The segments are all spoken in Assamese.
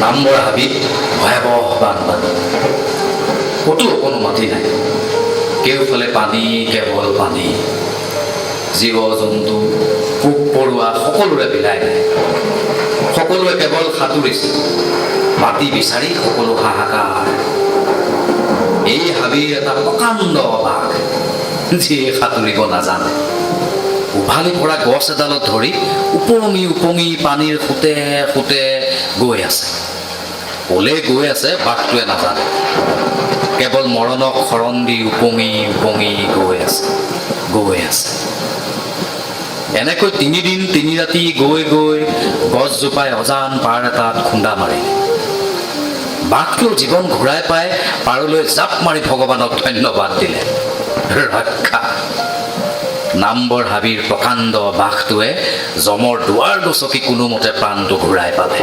নামবৰ হাবিত ভয়াৱহ বানপানী। ক'তো কোনো মাটি নাই, কেওফালে পানী, কেৱল পানী। জীৱ জন্তু, পোক পৰুৱা সকলোৰে বিলাই নাই। সকলোৱে কেৱল সাঁতুৰিছে, মাটি বিচাৰি সকলো হাহাকাৰ। এই হাবিৰ এটা প্ৰকাণ্ড বাঘ, যিয়ে সাঁতুৰিব নাজানে, উভালি পৰা গছ এডালত ধৰি উপঙি উপঙি পানীৰ সোঁতে সোঁতে গৈ আছে। ক'লে গৈ আছে বাঘটোৱে নাজানে, কেৱল মৰণক শৰণ দি উপঙি উপঙি গৈ আছে। এনেকৈ 3 দিন 3 ৰাতি গৈ গৈ গছজোপাই অজান পাৰ এটাত খুন্দা মাৰি বাঘটোৰ জীৱন ঘূৰাই পাই পাৰলৈ জাপ মাৰি ভগৱানক ধন্যবাদ দিলে। ৰক্ষা! নামবৰ হাবিৰ প্ৰকাণ্ড বাঘটোৱে যমৰ দুৱাৰ গছকি কোনোমতে প্ৰাণটো ঘূৰাই পালে।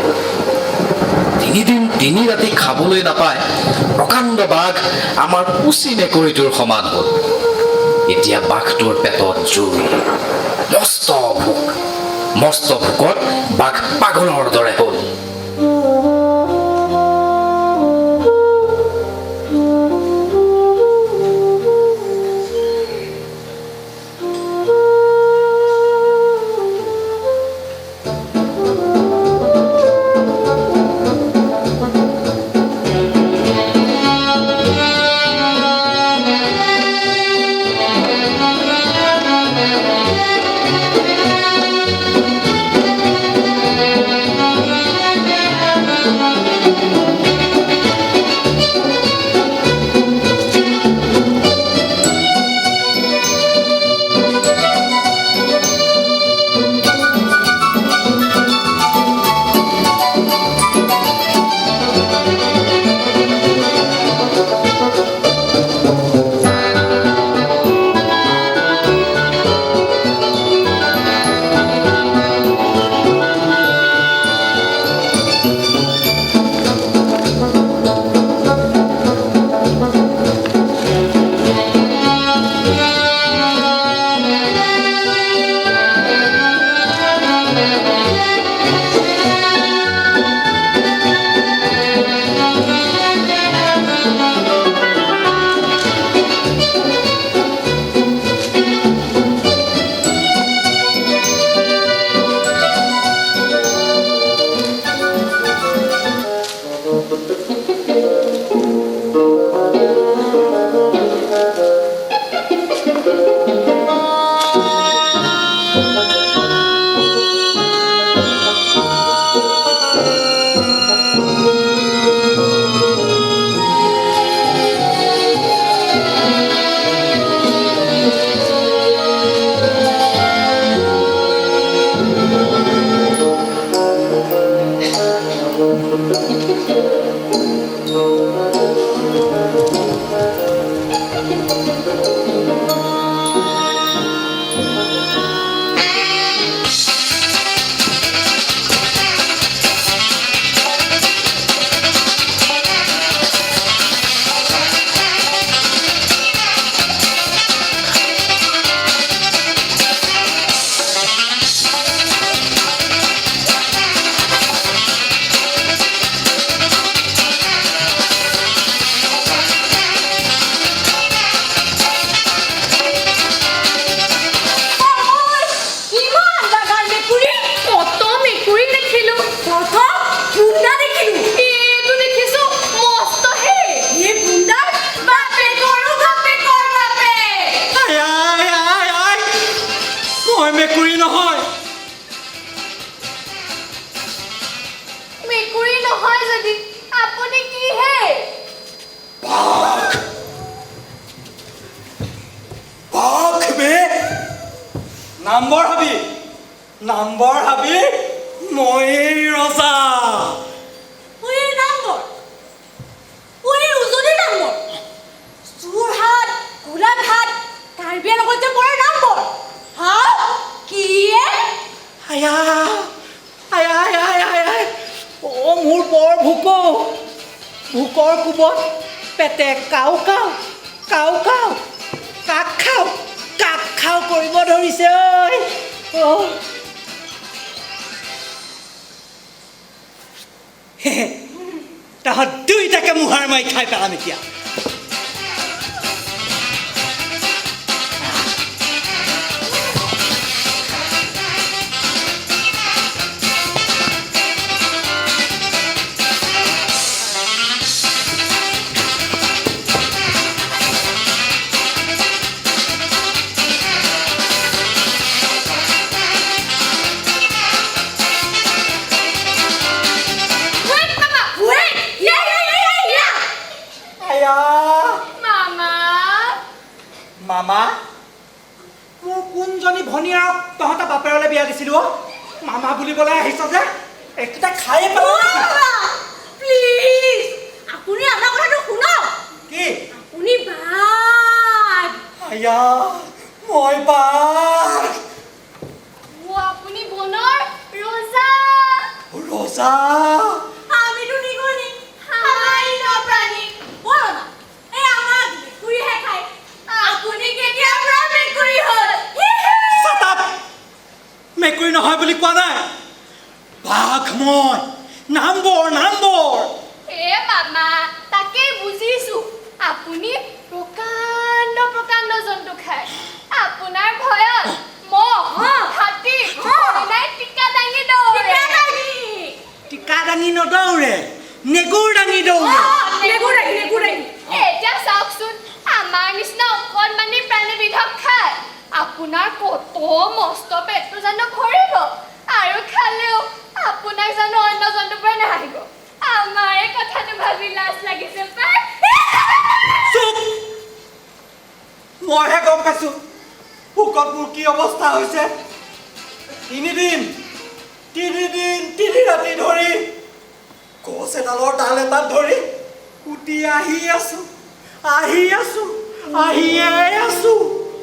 3 দিন 3 ৰাতি খাবলৈ নাপায় প্ৰকাণ্ড বাঘ আমাৰ পুচি মেকুৰীটোৰ সমান হ'ল। এতিয়া বাঘটোৰ পেটত জুই, মস্ত ভোকত বাঘ পাগলৰ দৰে হ'ল। নামবৰ হাবি মই ৰজা। যোৰহাট, গোলাঘাট, কাৰ্বি আংলঙত যে পৰে নামবৰ। হা কি মোৰ বৰ ভোকৰ কোবত পেটে কাও কাও কাও কাও কাক খাও কৰিব ধৰিছে। তাহাত দুইটাকে মোহাৰ মাৰি খাই পেলাম এতিয়া মামা মোৰ কোনজনী ভনীয়াক তহঁতৰ বাপেৰলৈ বিয়া দিছিলো মামা বুলিবলৈ আহিছ যে একটা খায়ে প্লিজ আপুনি আমাৰ কথাটো শুনক কি আপুনি বাদ আয়া মই বাদ আপুনি বনৰ ৰজা ৰজা আমিতো নিগনি হাই নপ্ৰাণী বল এই আমাক মেকুৰীহে খায় আপুনি কেতিয়াৰ পৰা মেকুৰী হ'ল মেকুৰী নহয় বুলি কোৱা নাই বাঘ মই নাম্বৰ এ মামা তাকেই বুজিছো আপুনি প্ৰকাণ্ড জন্তু খায় আপোনাৰ ভয়ত মহ হাতী নাই টিকা দাঙি দৌৰে টিকা দাঙি নদৌৰে নেগুৰ দাঙি দৌৰে এতিয়া চাওকচোন আমাৰ নিচিনা অকণমানি প্ৰাণীবিধক খায় আপোনাৰ কত মস্ত পেটটো জানো ভৰিব আৰু খালেও আপোনাক জানো অন্য জন্তুবোৰে নাহিব আমাৰে কথাটো ভাবি লাজ লাগিছে পাই চুপ মইহে গম পাইছো ভোকত মোৰ কি অৱস্থা হৈছে তিনি ৰাতি ধৰি গছ এডালৰ ডাল এটাত ধৰি উটি আহিয়ে আছো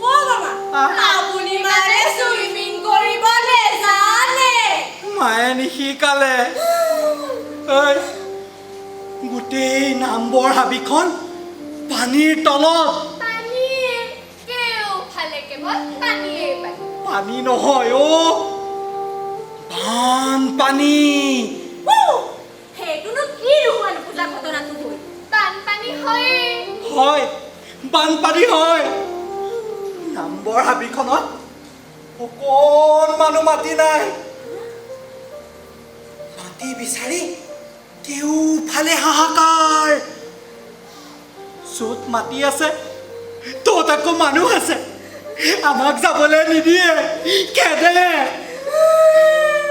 অ মামা আপুনি মানে সুইমিং কৰিব নেজানে মায়ে নিশিকালে গোটেই নাম্বৰ হাবিখন পানীৰ তলত পানী নহয় বানপানী সেইটোনো কি নোহোৱা পূজা ঘটনাটো হ'ল বানপানী হয় বানপানী হয় নাম্বৰ হাবিখনত অকণমানো মাটি নাই মাটি বিচাৰি কেউফালে হাহাকাৰ য'ত মাটি আছে ত'ত আকৌ মানুহ আছে আমাক যাবলৈ নিদিয়ে খেদে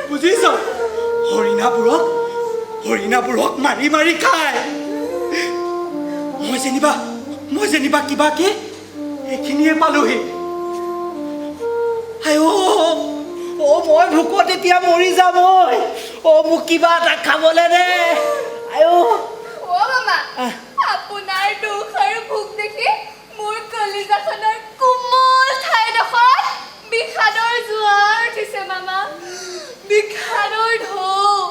বুজিছ হৰিণাবোৰক মাৰি খায় মই যেনিবা কিবাকে এইখিনিয়ে পালোহি মই ভোকত এতিয়া মৰি যাম মোক কিবা এটা খাবলৈ দে মামা আপোনাৰ দুখ আৰু ভোক দেখি মোৰ কলিজাখনৰ কোমল ঠাইডোখৰত বিষাদৰ জোৱাৰ উঠিছে মামা বিষাদৰ ঢৌ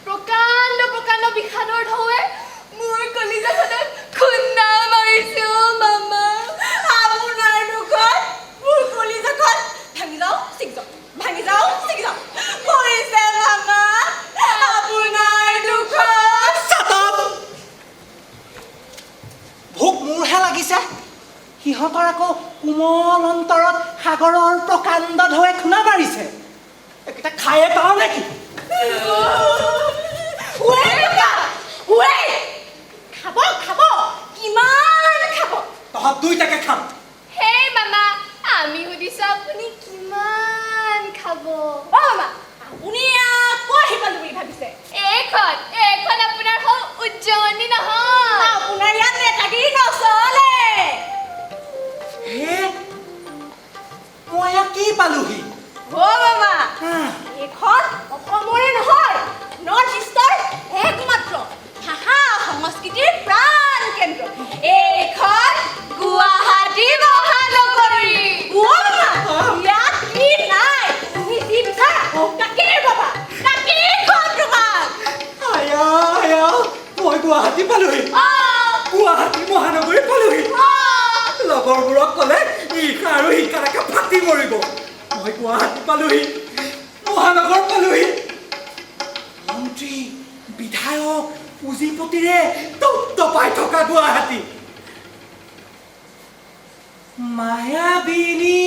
প্ৰকাণ্ড বিষাদৰ ঢৌৱে মোৰ কলিজাখনত খুন্দা মাৰিছে মামা আপোনাৰ দুখত মোৰ কলিজাখন ভাঙি যাওঁ পৰিছে মামা আপোনাৰ দুখত ভোক মোৰহে লাগিছে সিহঁতৰ আকৌ কোমল অন্তৰত সাগৰৰ প্ৰকাণ্ড ঢৌৱে খুন্দা মাৰিছে এইকেইটা খায়ে পাওঁ নেকি খাব কিমান খাব তহঁত দুইটাকে খাম হেই মামা আমি সুধিছো আপুনি কিমান খাব মামা আপুনি আকৌ আহি পালো বুলি ভাবিছে এইখন আপোনাৰ হ'ল উজ্জয়িনী নহয় আপোনাৰ ইয়াত নেতাগিৰি নচলে মই ইয়াত কি পালোহি মামা এইখন অসমৰে নহয় নৰ্থ ইষ্টৰ একমাত্ৰ ভাষা সংস্কৃতিৰ প্ৰাণ কেন্দ্ৰ এইখন গুৱাহাটী মহানগৰী ইয়াত কি নাই তুমি যি বিচাৰা তাকেই পাবা তাকেইখন তোমাক মই গুৱাহাটী পালোহি গুৱাহাটী মহানগৰী পালোহি লগৰবোৰক ক'লে ইশা আৰু সিকালৈকে ফাটি মৰিব মই গুৱাহাটী পালোহি মহানগৰ পালোহি মন্ত্ৰী বিধায়ক বিধায়ক পুঁজিপতিৰে তপ্তপাই থকা গুৱাহাটী। মায়াবিনী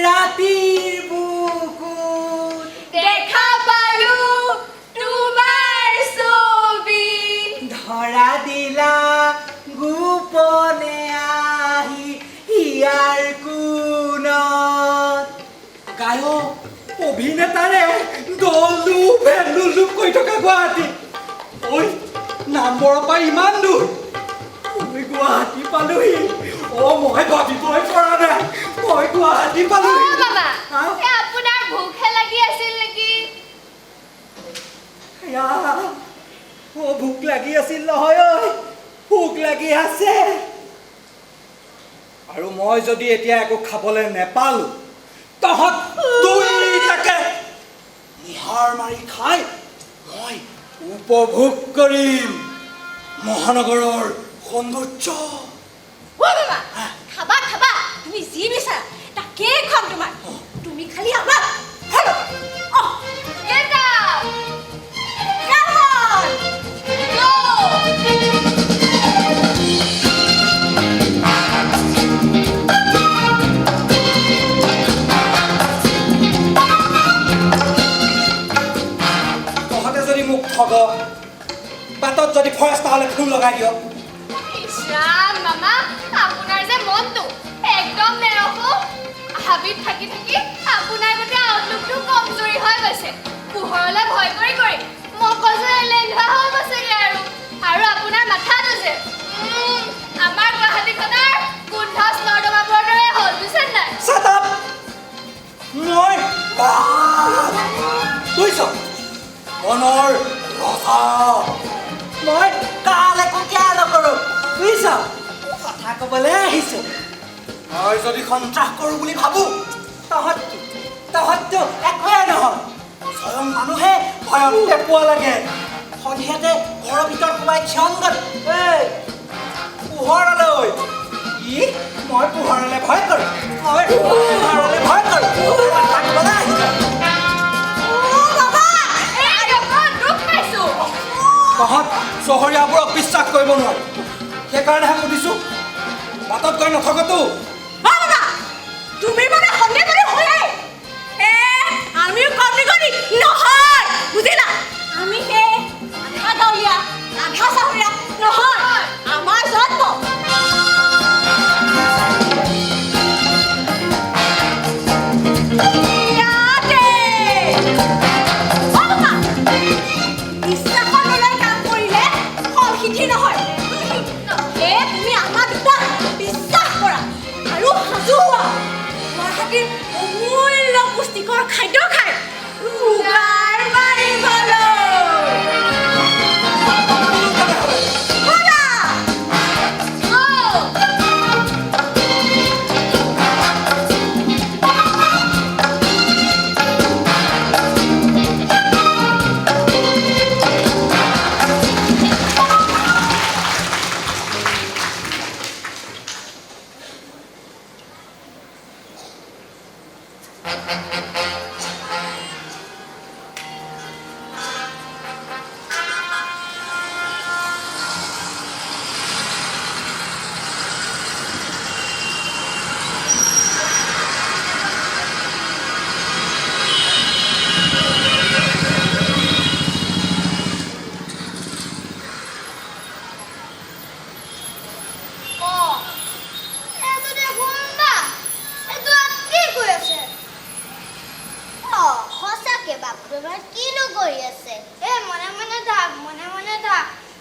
ৰাতিৰ বুকুত দেখা পালো তোমাৰ ছবি। ধৰা দিলা গোপনে আহি হিয়াৰ কোণত। গায়ক অভিনেতাৰে দলু ভেলুলু কৈ থকা গুৱাহাটী। ঐ নামবৰৰ পৰা ইমান দূৰ, মই গুৱাহাটী পালোহি। মই ভাবিবই পৰা নাই মই গুৱাহাটী পালোহি। বাবা হা? আপোনাৰ ভোকহে লাগি আছিল নেকি? ইয়া, ভোক লাগি আছিল নহয়, ঐ ভোক লাগি আছে। আৰু মই যদি এতিয়া একো খাবলৈ নেপালো, তহঁত দুইটাকে নিহাৰ মাৰি খাই মই উপভোগ কৰিম মহানগৰৰ সৌন্দৰ্য। বাবা খাবা খাবা, তুমি যি বিচাৰা তাকেই খাম তোমাক। তুমি খালি আমাক Get out! Come on! Go! তহঁতে যদি মোক ঠগ, বাটত যদি ফৰেষ্টাৰ হ'লে ফোন লগাই দিয়, ইছ ৰাম মামা, আপোনাৰ যে মনটো একদম নেৰখো। হাবিত থাকি থাকি আপোনাৰ গোটেই আউটলুকটো কমজোৰি হৈ গৈছে। পোহৰলৈ ভয় কৰি কৰি মগজু এলেহুৱা হৈ গৈছেগে। আৰু আপোনাৰ মাথাটো যে আমাৰ গুৱাহাটীখনৰ গোন্ধচ নৰ্দমাবোৰৰ দৰে হ'ল, বুজিছে নাই? Shut up! মই বুজিছ মনৰ ৰজা। মই কালে কেতিয়া নকৰোঁ, বুজিছ? কথা ক'বলৈ আহিছোঁ। মই যদি সন্ত্ৰাস কৰোঁ বুলি ভাবোঁ, তহঁতটো একোৱে নহয়। স্বয়ং মানুহে ভয়তে পোৱা লাগে। সন্ধিয়াতে ঘৰৰ ভিতৰত সোমাই ক্ষংগত পোহৰলৈ। মই পোহৰলৈ ভয় কৰোঁ। মই পোহৰলৈ ভয় কৰোঁ। কথা ক'বলৈ আহিছোঁ। এই অকণ দুখ পাইছোঁ। তহঁত চহৰীয়াবোৰক বিশ্বাস কৰিব নোৱাৰি, সেইকাৰণেহে সুধিছোঁ। বাটত গৈ নথকতো। বাবা তুমি মানে সন্দেহ কৰি হ'লে আমিও কমনি কৰি নহয়, বুজিলা? আমি সেই আধা গাঁৱলীয়া আধা চহৰীয়া নহয়, আমাৰ জন্ম ইয়াতে। বাবা বিশ্বাসৰ লৈ কাম কৰিলে ফল সিদ্ধি নহয়। সেয়ে তুমি আমাৰ দুটাক বিশ্বাস কৰা আৰু সাজু হোৱা। গুৱাহাটীৰ অমূল্য পুষ্টিকৰ খাদ্য খাই উগাৰ মাৰিবলৈ। ব'লা।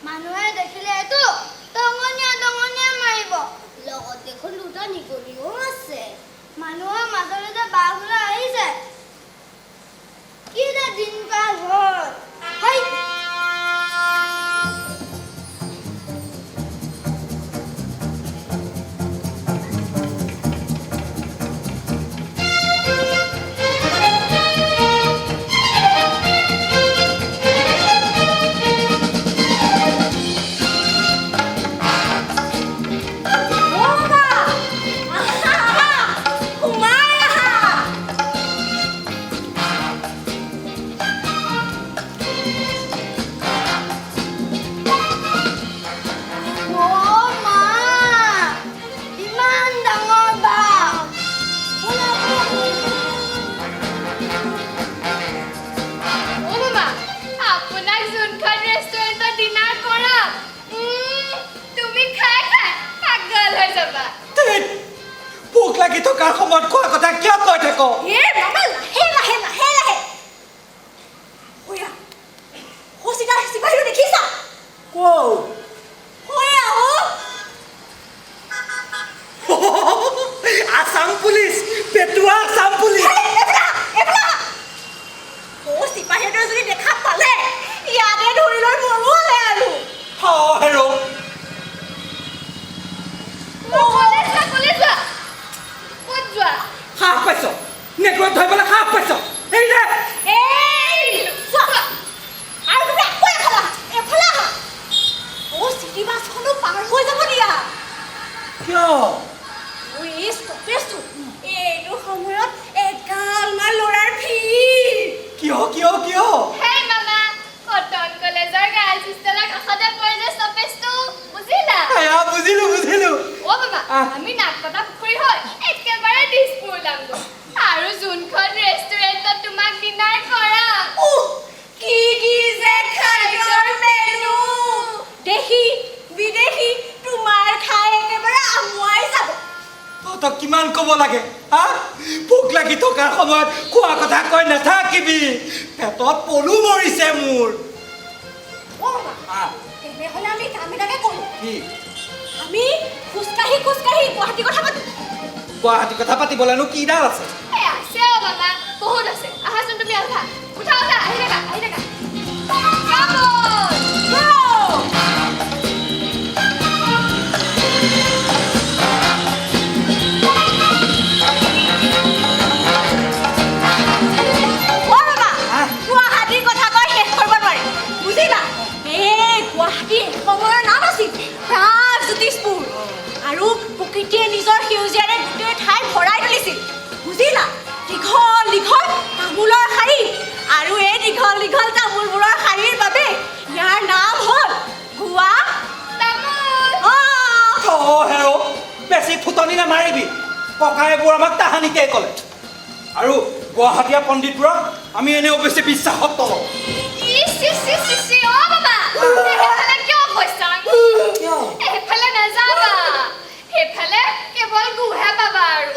মানুহে দেখিলে এইটো টঙনীয়া টঙনীয়া মাৰিব। লগত দেখোন দুটা নিগনিও আছে। মানুহৰ মাজলৈ যে বাঘ ওলাই আহিছে। কি যে দিনকাল হ'ল। হেই! থকাৰ সময়ত কোৱা কথা কিয় কৈ থাক হে মামা লাহে লাহে লাহে লাহে ওয়া হসিটা সিপাহীটো দেখিছা কও ওয়া আসাম পুলিচ পেটুৱা আসাম পুলিচ এবলা এবলা ও সিপাহীটো যদি দেখা পালে ইয়াতে ধৰি লৈ মৰুৱালে আৰু হেৰ' কলেজ যোৱা ক'ত যোৱা সাহ পাইছ নেটৱৰ্ক ধৰিবলৈ সাহ পাইছ এই দে এই চোৱা আৰু তুমি আকৌ এফালে আহা ও চিটি বাছখনো পাৰ হৈ যাব দিয়া কিয় ও এই ষ্টপেজটো এইটো সময়ত এগালমান ল'ৰাৰ ভিৰ কিয় কিয় কিয় হেই মামা কটন কলেজৰ গাৰ্লছ হোষ্টেলৰ কাষতে পৰে যে ষ্টপেজটো বুজিলা বুজিলো বুজিলো অ বাবা আমি নাগপতা পুখুৰী হৈ একেবাৰে দিছপুৰ ওলামগৈ আৰু যোনখন ৰেষ্টুৰেণ্টত তোমাক ডিনাৰ কৰা কি কি যে খাদ্যৰ মেনু দেখি বিদেশী তোমাৰ খাই একেবাৰে আমুৱাই যাব তহঁতক কিমান ক'ব লাগে হা ভোক লাগি থকাৰ সময়ত খোৱা কথা কৈ নাথাকিবি পেটত পলু মৰিছে মোৰ অ বাবা তেনেহ'লে আমি কাম এটাকে কৰোঁ কি আমি খোজকাঢ়ি খোজকাঢ়ি গুৱাহাটী কথা পাতো গুৱাহাটী কথা পাতিবলৈনো কি ডাল আছে এই আছে অ বাবা বহুত আছে আহাচোন তুমি আহা উঠা উঠা আহি থাকা কাম গুৱাহাটীৰ কথা কৈ শেষ কৰিব নোৱাৰি বুজিলা এই গুৱাহাটী সময়ৰ নাম আছিল প্ৰাগজ্যোতিষপুৰ আৰু প্ৰকৃতিয়ে নিজৰ সেউজীয়াৰে গোটেই ঠাই ভৰাই তুলিছিল বুজিলা দীঘল দীঘল তামোলৰ শাৰী আৰু এই দীঘল দীঘল তামোলবোৰৰ শাৰীৰ বাবে ইয়াৰ নাম হ'ল গোৱা হেৰ' বেছি ফুটনি নামাৰিবি ককাইবোৰ আমাক তাহানিকে ক'লে আৰু গুৱাহাটীয়া পণ্ডিতবোৰক আমি এনেও বেছি বিশ্বাসত তলওঁ অ বাবা সেইফালে কিয় কৈছা সেইফালে নাযাবা সেইফালে কেৱল গুহে পাবা আৰু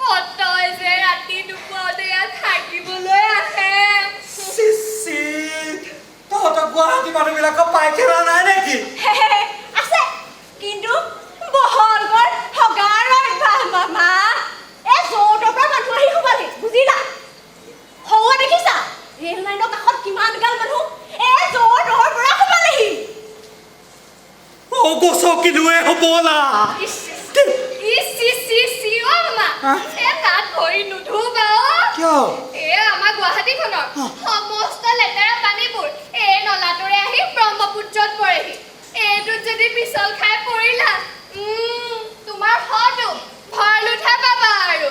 কতই যে ৰাতি দুপৰতে ইয়াত থাকিবলৈ আহে তহঁতৰ গুৱাহাটী মানুহবিলাকক পাইখানা নাই নেকি আছে কিন্তু বহলগড় হগাৰ অভ্যাস মামা এই য'ৰ পৰা মানুহ আহি সোমালি বুজিলা হৌৱা দেখিছা ৰেল লাইনৰ কাষত কিমান গাল মানুহ এই য'ৰ পৰা সোমালেহি গছকিলোৱে হ'বলা অ মামা এই তাত ভৰি নুধুবা কিয় আমাৰ গুৱাহাটীখনৰ সমস্ত লেতেৰা পানীবোৰ এই নলাটোৰে আহি ব্ৰহ্মপুত্ৰত পৰেহি এইটোত যদি পিছল খাই পৰিলা তোমাৰ হয়তো ভয় নুঠা পাবা আৰু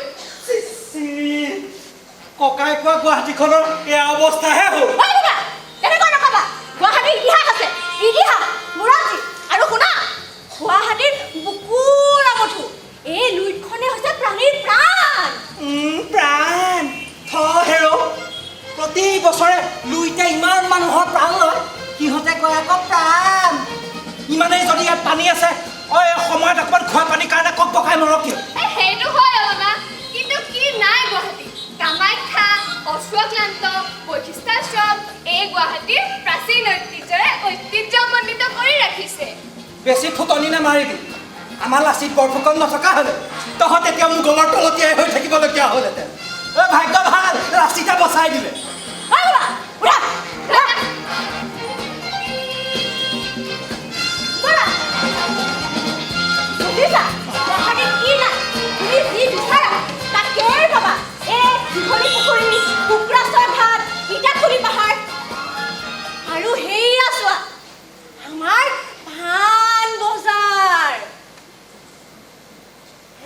ককাই কোৱা গুৱাহাটীখনৰ এয়া অৱস্থাহে হ'ল তেনেকুৱা নকবা গুৱাহাটীৰ ইতিহাস আছে ইতিহাস বুৰঞ্জী আৰু শুনা গুৱাহাটীৰ বুকুৰ আমঠু এই লুইতখনে হৈছে প্ৰাণীৰ প্ৰাণ প্ৰাণ হেৰ' প্ৰতি বছৰে লুইতে ইমান মানুহৰ প্ৰাণ লয় সিহঁতে কয় আকৌ প্ৰাণ ইমানেই যদি ইয়াত পানী আছে সময়ত অকণমান খোৱা পানীৰ কাৰণে কক পকাই মৰক কিয় সেইটো হয় বাবা কিন্তু কি নাই গুৱাহাটী কামাখ্যা অশ্বক্লান্ত বৈশিষ্ট্যাশ্ৰম এই গুৱাহাটীৰ প্ৰাচীন ঐতিহ্যমণ্ডিত কৰি ৰাখিছে বেছি ফুটনি নামাৰিবি আমাৰ লাচিত বৰফুকন নথকা হ'লে তহঁত এতিয়া মোগলৰ তলতীয়াই হৈ থাকিবলগীয়া হ'লহেঁতেন ভাগ্য ভাল লাচিতে বচাই দিলে গুৱাহাটীত কি নাই তুমি যি বিচাৰা তাকেই পাবা এই দীঘলী পুখুৰী কুকুৰাচৰ ঘাট ইটাখুলি পাহাৰ আৰু সেয়া চোৱা আমাৰ পাণ বজাৰ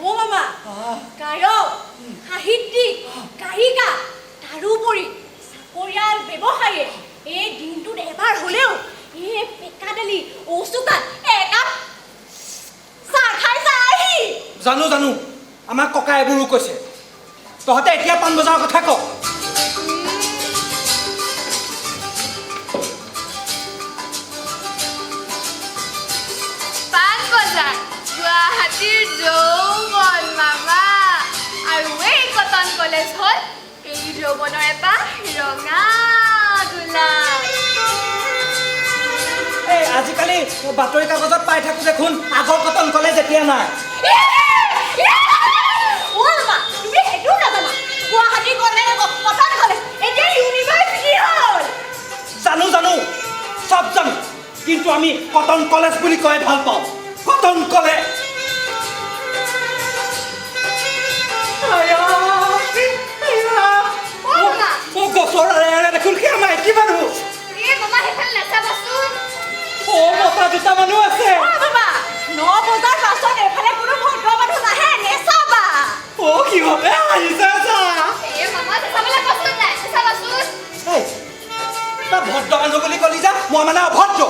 অ মামা গায়ক সাহিত্যিক গায়িকা তাৰোপৰি চাকৰিয়াল ব্যৱসায়ীয়ে এই দিনটোত এবাৰ হ'লেও এই পেকাডালি ঔচুকাত একাপ চাহ খাই যায় জানো জানো আমাৰ ককাইবোৰো কৈছে তহঁতে এতিয়া পাণ বজাৰৰ কথা ক পাণ বজাৰ গুৱাহাটীৰ যৌৱন মামা কলেজ হ'ল এই যৌৱনৰ এটা ৰঙা গোলাপ। এই আজিকালি বাতৰি কাগজত পাই থাকো দেখোন আগৰ কটন কলেজ এতিয়া নাই। তুমি সেইটো নাজানা গুৱাহাটী কলেজ কটন কলেজ এতিয়া ইউনিভাৰ্চিটি হ'ল। জানো জানো চব জানো, কিন্তু আমি কটন কলেজ বুলি কয় ভাল পাওঁ। কটন কলেজ গছৰ দেখোন সেয়া মাইকী মানুহ। মামা সেইফালে নাচাবাচোন। মতা দুটা মানুহ আছে। 9 বজাৰ পাছত এফালে কোনো ভদ্ৰ মানুহ নাহে, নেচাবা। সিহঁতে আহিছে চা। মামা চাবলৈ কষ্ট নাই, চাবাচোন। তই ভদ্ৰ মানুহ বুলি কলি যা, মই মানে অভদ্ৰ।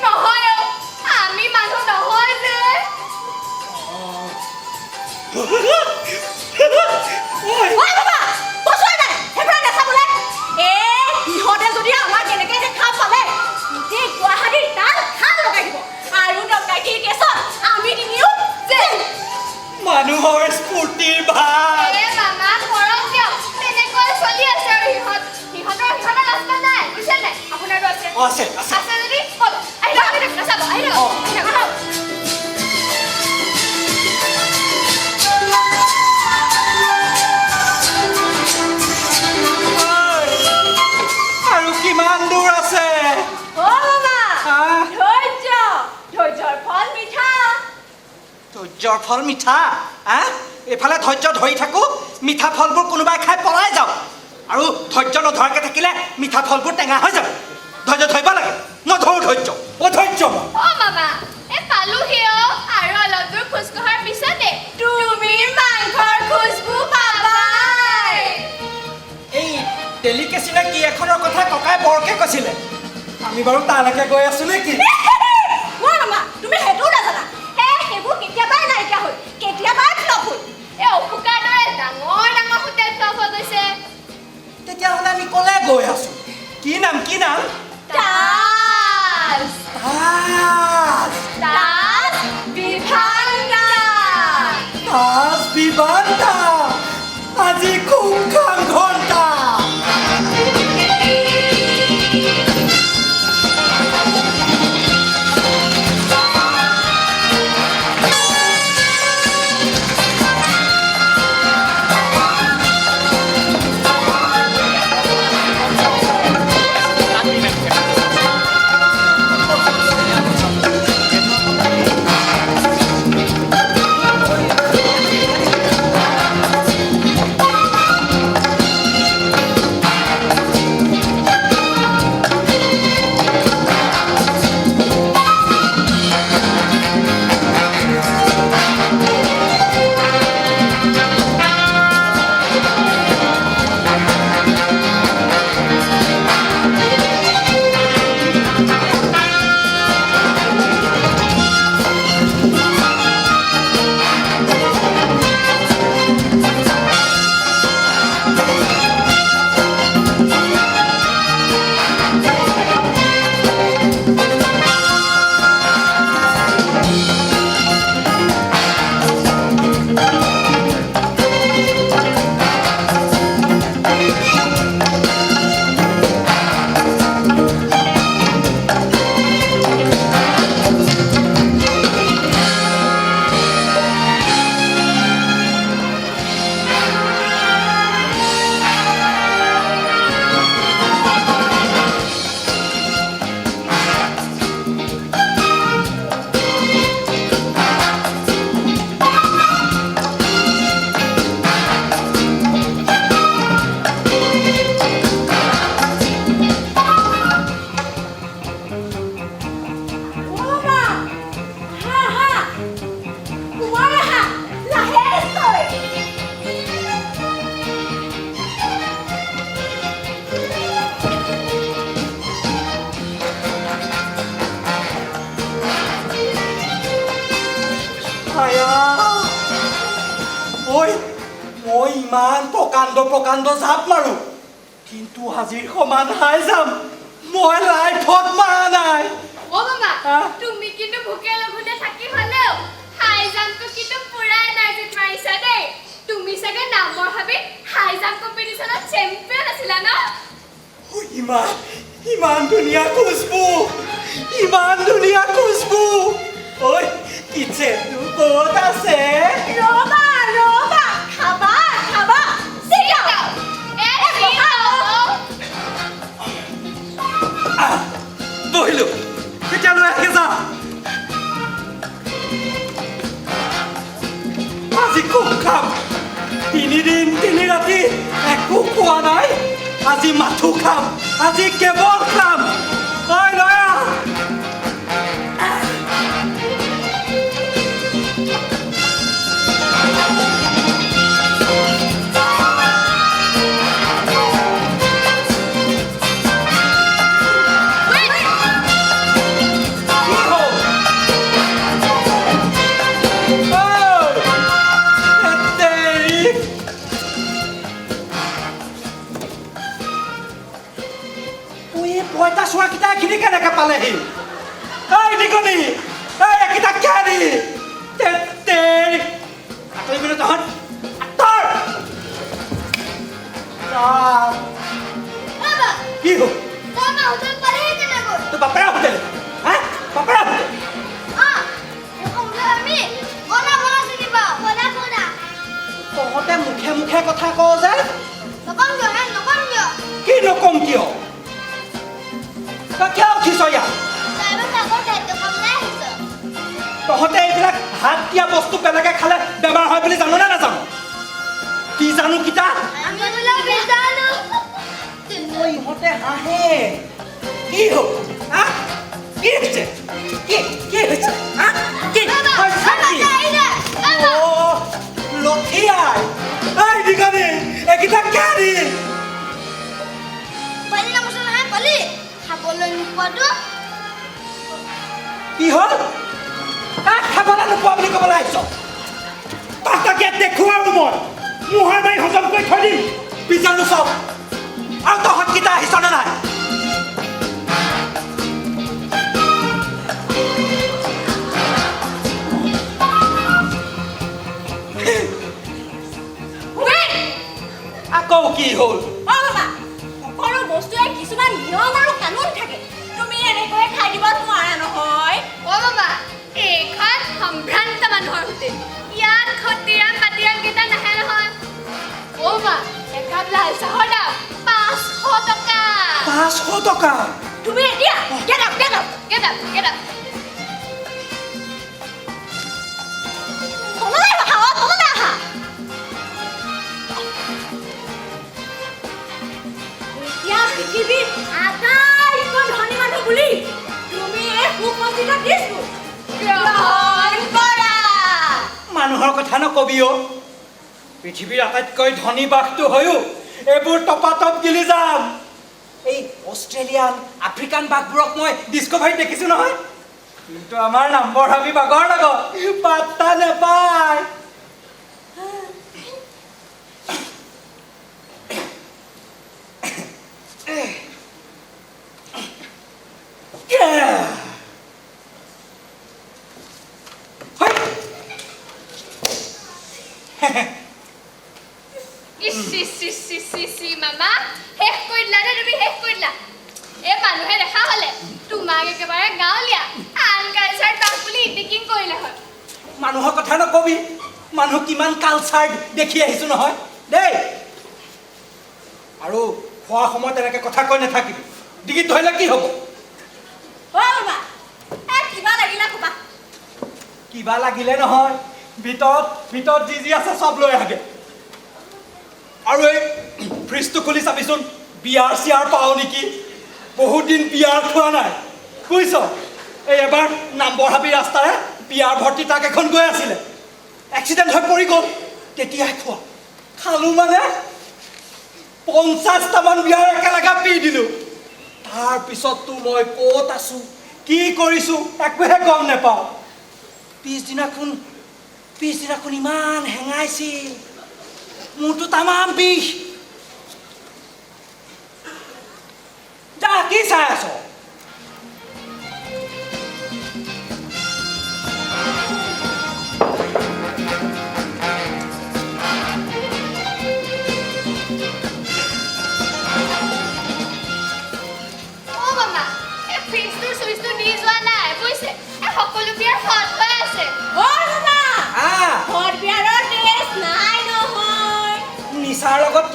নহয় আমি মানুহ নহয় যে। ইহঁতে যদি আমাক এনেকে দেখা পালে গোটেই গুৱাহাটীৰ তাত খাল লগাই দিব আৰু ডকাইতিৰ কেছত আমি তিনিও জেল। মানুহৰ স্ফূৰ্তিৰ ভাগ। মামা কৰক দিয়ক, তেনেকৈ চলি আছে আৰু সিহঁতৰ ৰাস্তা নাই, বুজিছে নাই? আপোনাৰো আছে আছে যদি হ'ব আহিলে নাচাব আহিলে আৰু কিমান দূৰ আছে? ধৈৰ্যৰ ফল মিঠা। ধৈৰ্যৰ ফল মিঠা? এইফালে ধৈৰ্য ধৰি থাকো, মিঠা ফলবোৰ কোনোবাই খাই পলাই যাওঁ, আৰু ধৈৰ্য নধৰাকে থাকিলে মিঠা ফলবোৰ টেঙা হৈ যাব। ধৈৰ্য ধৰিব লাগে, নধৰো ধৈৰ্য। অধৈৰ্য মামা পালোহি আৰু অলপ দূৰ খোজ কঢ়াৰ পিছতে তুমি মাংসৰ খুচবু পাবাই। এই ডেলিকেচিনে কি এখনৰ কথা ককাই বৰকে কৈছিলে, আমি বাৰু তালৈকে গৈ আছো নেকি? তুমি সেইটো নাজানা, সেইবোৰ কেতিয়াবাই নাইকিয়া হ'ল, কেতিয়াবাই ফ্লপ হ'ল। অশুকাৰ দৰে ডাঙৰ ডাঙৰ হোটেল ফ্লপ হৈ গৈছে। তেতিয়াহ'লে আমি ক'লে গৈ আছো? কি নাম কি নাম? তাজ বিভাণ্ডা। তাজ বিভাণ্ডা আজি খুব খাম ঘণ্টা। মই ইমান প্ৰকাণ্ড জাপ মাৰো, কিন্তু আজিৰ সমান হাই যাম মই লাইফত মাৰা নাই। মামা তুমি কিন্তু ভোকে লঘোণে থাকি হলেও হাই জাম্পটো কিন্তু পুৰা এনাৰ্জিত মাৰিছা দেই। তুমি চাগে নামৰ হাবি হাই জাম্প কম্পিটিশ্যনত চেম্পিয়ন আছিলা ন ইমান ধুনীয়া খুচবু ইমান ধুনীয়া খুচবু ঐ কিচেনটো ক'ত আছে ৰবা ৰবা খাবা খাবা চিয়া বহিলো কেতিয়ালৈ আহি যাম আজি খুব খাম 3 দিন 3 ৰাতি একো খোৱা নাই আজি মাথো খাম আজি কেৱল খাম ঐ লয়া পইতা চোৱা কিটা এইখিনি কেনেকৈ পালেহি এই নিকনি এই এইকেইটা কেৰি আঁতৰিবলৈ তহঁত আঁতৰ কি হ'ল তোৰ বাপেৰা হোটেল হা বাপেৰা হোটেল তহঁতে মুখে মুখে কথা কওঁ যে কি নকম কিয় তই কিয় উঠিছ ইয়াত তহঁতে এইবিলাক হাত দিয়া বস্তু বেলেগে খালে বেমাৰ হয় বুলি জানো নে নাজানো কি জানো কিতা ইহঁতে হাঁহে কি হ'ল কি হৈছে কি হৈছে লঠিয়াই এই দিগানি এইকেইটা কেৰি কি হ'ল তাক খাবলৈ নোপোৱা বুলি ক'বলৈ আহিছ তহঁতক ইয়াত দেখুৱাও মই মুহাৰ মাৰি হজম কৰি থৈ দিম বীজাণু চব আৰু তহঁতকেইটা আহিছ নে নাই আকৌ কি হ'ল সকলো বস্তুৰে কিছুমান নিয়ম আৰু কানুন থাকে তুমি এনেকৈ খাই দিব নোৱাৰা নহয় মামা এইখন সম্ভ্ৰান্ত মানুহৰ হোটেল ইয়াত খতিৰাম পাতিৰাম কেইটা নাহে নহয় মা একাপ লাল চাহৰ দাম 500 টকা 500 টকা তুমি এতিয়া get up তললৈ আহা তললৈ আহা এতিয়া পৃথিৱীত আটাইতকৈ ধনী মানুহ বুলি তুমি এই সুপজিত দিছটো গ্ৰহণ কৰা মানুহৰ কথা নকবি অ পৃথিৱীৰ আটাইতকৈ ধনী বাঘটো হৈও এইবোৰ টপাটপ গিলি যাম এই অষ্ট্ৰেলিয়ান আফ্ৰিকান বাঘবোৰক মই ডিস্কভাৰীত দেখিছোঁ নহয় কিন্তু আমাৰ নম্বৰ হাবি বাঘৰ লগত পাত্তা নাপায় মামা শেষ কৰিলা নে তুমি শেষ কৰিলা এই মানুহে দেখা হ'লে তোমাক একেবাৰে গাঁৱলীয়া আনকালচাৰ বাঘ বুলি ইটিকিং কৰিলে হয় মানুহৰ কথা নকবি মানুহ কিমান কালচাৰ দেখি আহিছোঁ নহয় দেই আৰু খোৱা সময়ত এনেকৈ কথা কৈ নাথাকিবি ডিঙিত ধৰিলে কি হ'ব কিবা লাগিলে নহয় ভিতৰত যি আছে চব লৈ আহে আৰু এই ফ্ৰিজটো খুলি চাবিচোন বিয়াৰ চিয়াৰ পাওঁ নেকি বহুত দিন বিয়াৰ খোৱা নাই বুজিছ এই এবাৰ নাম্বৰ হাবি ৰাস্তাৰে বিয়াৰ ভৰ্তি ট্ৰাক এখন গৈ আছিলে এক্সিডেণ্ট হৈ পৰি গ'ল তেতিয়াই খোৱা খালোঁ মানে 50টামান বিয়াৰ একেলগে পি দিলোঁ তাৰপিছততো মই ক'ত আছোঁ কি কৰিছোঁ একোহে গম নাপাওঁ পিছদিনাখন ইমান হেঙাইছিল মোৰতো তামাম বিষ যা কি চাই আছ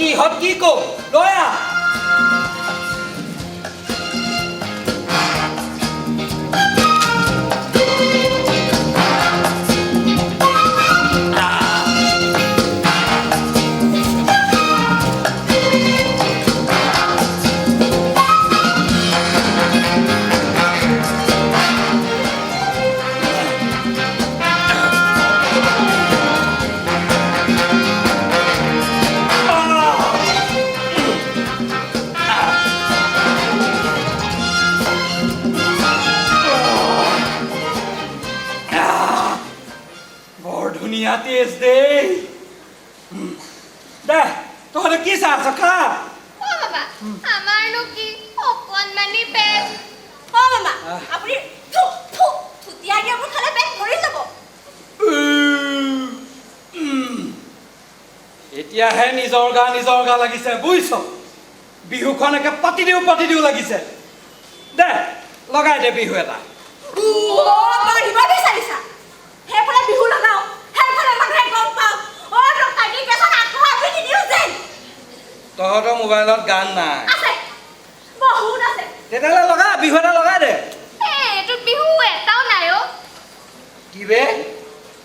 ইহঁত কি কম লৈ আহ ধুনীয়া টেষ্ট দেই দে তহঁতে কি চাহ আছ খা অ বাবা আমাৰনো কি অকণমানি পেট অ মামা আপুনি থু থু থুতিয়া দিয়া মোৰ খালে পেট ভৰি যাব এতিয়াহে নিজৰ গা লাগিছে বুজিছ বিহুখন একে পাতি দিও লাগিছে দে লগাই দে বিহু এটা মাৰিব বিচাৰিছা সেইফালে বিহু লগাও সেইফালে মানুহে গম পাওঁ কাটি কেছত আকৌ আমি নিদিওঁ যেন তহঁতৰ মোবাইলত গান নাই আছে বহুত আছে তেতিয়াহ'লে লগা বিহু এটা লগাই দে এইটোত বিহু এটাও নাই অ কি বে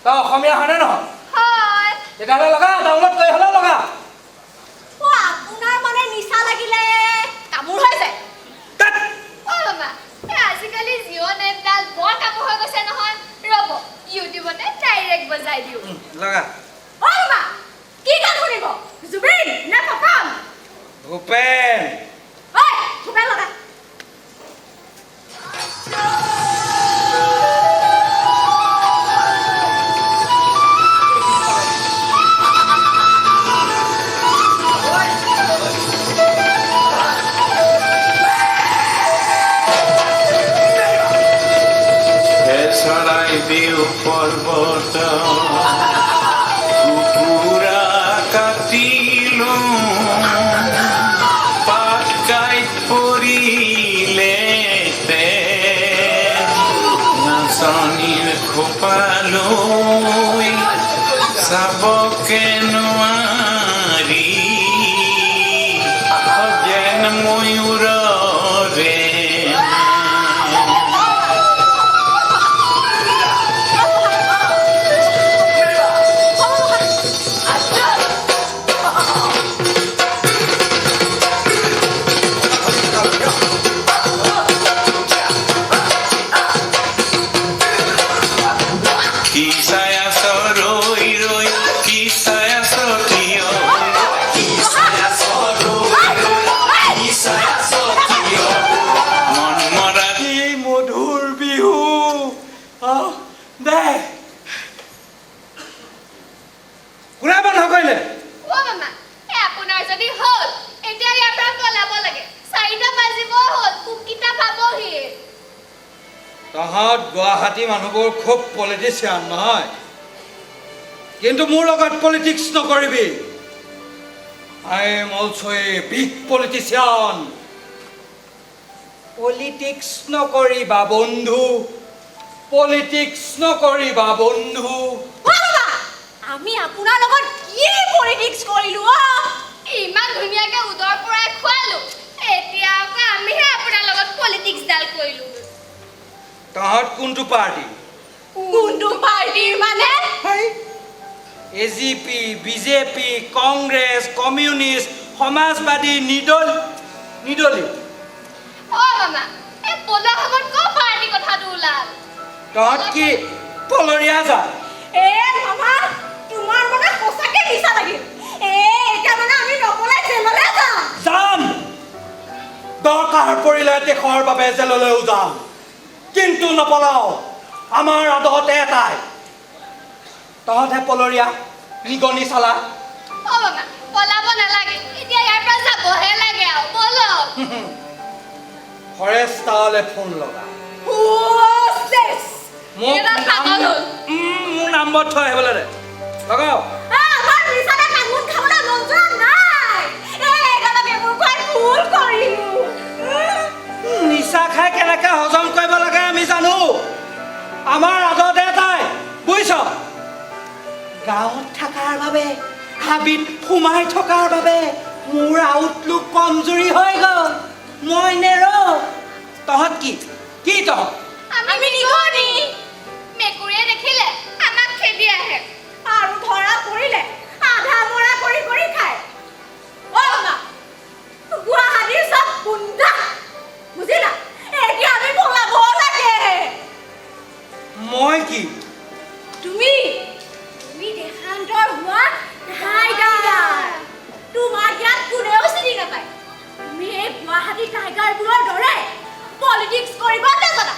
তই অসমীয়া হয়নে নহয় হয় তেতিয়াহ'লে লগা ডাউনলোড কৰি হ'লেও লগা আপোনাৰ মানে নিচা লাগিলে কামোৰ হৈ যায় অ বাবা আজিকালি জিঅ' নেটডাল বৰ কাপোৰ হৈ গৈছে নহয় ৰ'ব ইউটিউবতে ডাইৰেক্ট বজাই দিওঁ লগা অ মামা কি গান শুনিব জুবিন নে পাপন ভূপেন ঐ ভূপেন লগা ছড়াই দিও পর্বত কুকুরা কাটিল পাটকাই পরিলে নাচনির খোপালো চাবকে নোৱাৰি যেন ময়ূৰৰে তহঁত গুৱাহাটী মানুহবোৰ খুব পলিটিচিয়ান নহয় কিন্তু মোৰ লগত পলিটিক্স নকৰিবি I am also a big politician politics নকৰিবা বন্ধু পলিটিক্স নকৰিবা বন্ধু আমি আপোনাৰ লগত কি পলিটিক্স কৰিলো ইমান ধুনীয়াকে উদৰ পৰাই খুৱালো এতিয়া আকৌ আমিহে আপোনাৰ লগত পলিটিক্স ডাল কৰিলো তহঁত কোনটো পাৰ্টি মানে এজিপি বিজেপি কংগ্ৰেছ কমিউনিষ্ট সমাজবাদী নিদলী অ মামা এই পলা সময়ত ক পাৰ্টি কথাটো ওলাল তহঁত কি পলৰীয়া যা মামা তোমাৰ মানে সঁচাকে নিচা লাগিল এতিয়া মানে আমি নপলাই জেললৈ যাম দৰকাৰ পৰিলে দেশৰ বাবে জেললৈও যাম কিন্তু নপলাও আমাৰ আদহতে এটাই তহঁতহে পলৰীয়া নিগনি চালা অ মামা পলাব নালাগে এতিয়া ইয়াৰ পৰা যাবহে লাগে আৰু বলক ফৰেষ্টাৰলৈ ফোন লগা মোৰ নম্বৰ থৈ আহিবলৈ দে লগাও নিচা খাই কেনেকে হজম কৰিব লাগে আমি জানো আমাৰ আদতে এটাই বুজিছ গাঁৱত থকাৰ বাবে হাবিত সোমাই থকাৰ বাবে মোৰ আউটলুক কমজুৰি হৈ গ'ল মই নেৰো তহঁত কি তহঁত আমি নিগনি মেকুৰীয়ে দেখিলে আমাক খেদি আহে আৰু ধৰা পৰিলে আধা মৰা কৰি কৰি খায় অ' মা গুৱাহাটীৰ চব গুণ্ডা বুজিলা এতিয়া আমি পলাব লাগে মই কি তুমি দেশান্তৰ হোৱা টাইগাৰ তোমাৰ ইয়াত কোনেও চিনি নাপায় তুমি এই গুৱাহাটী টাইগাৰবোৰৰ দৰে পলিটিক্স কৰিব নাজানা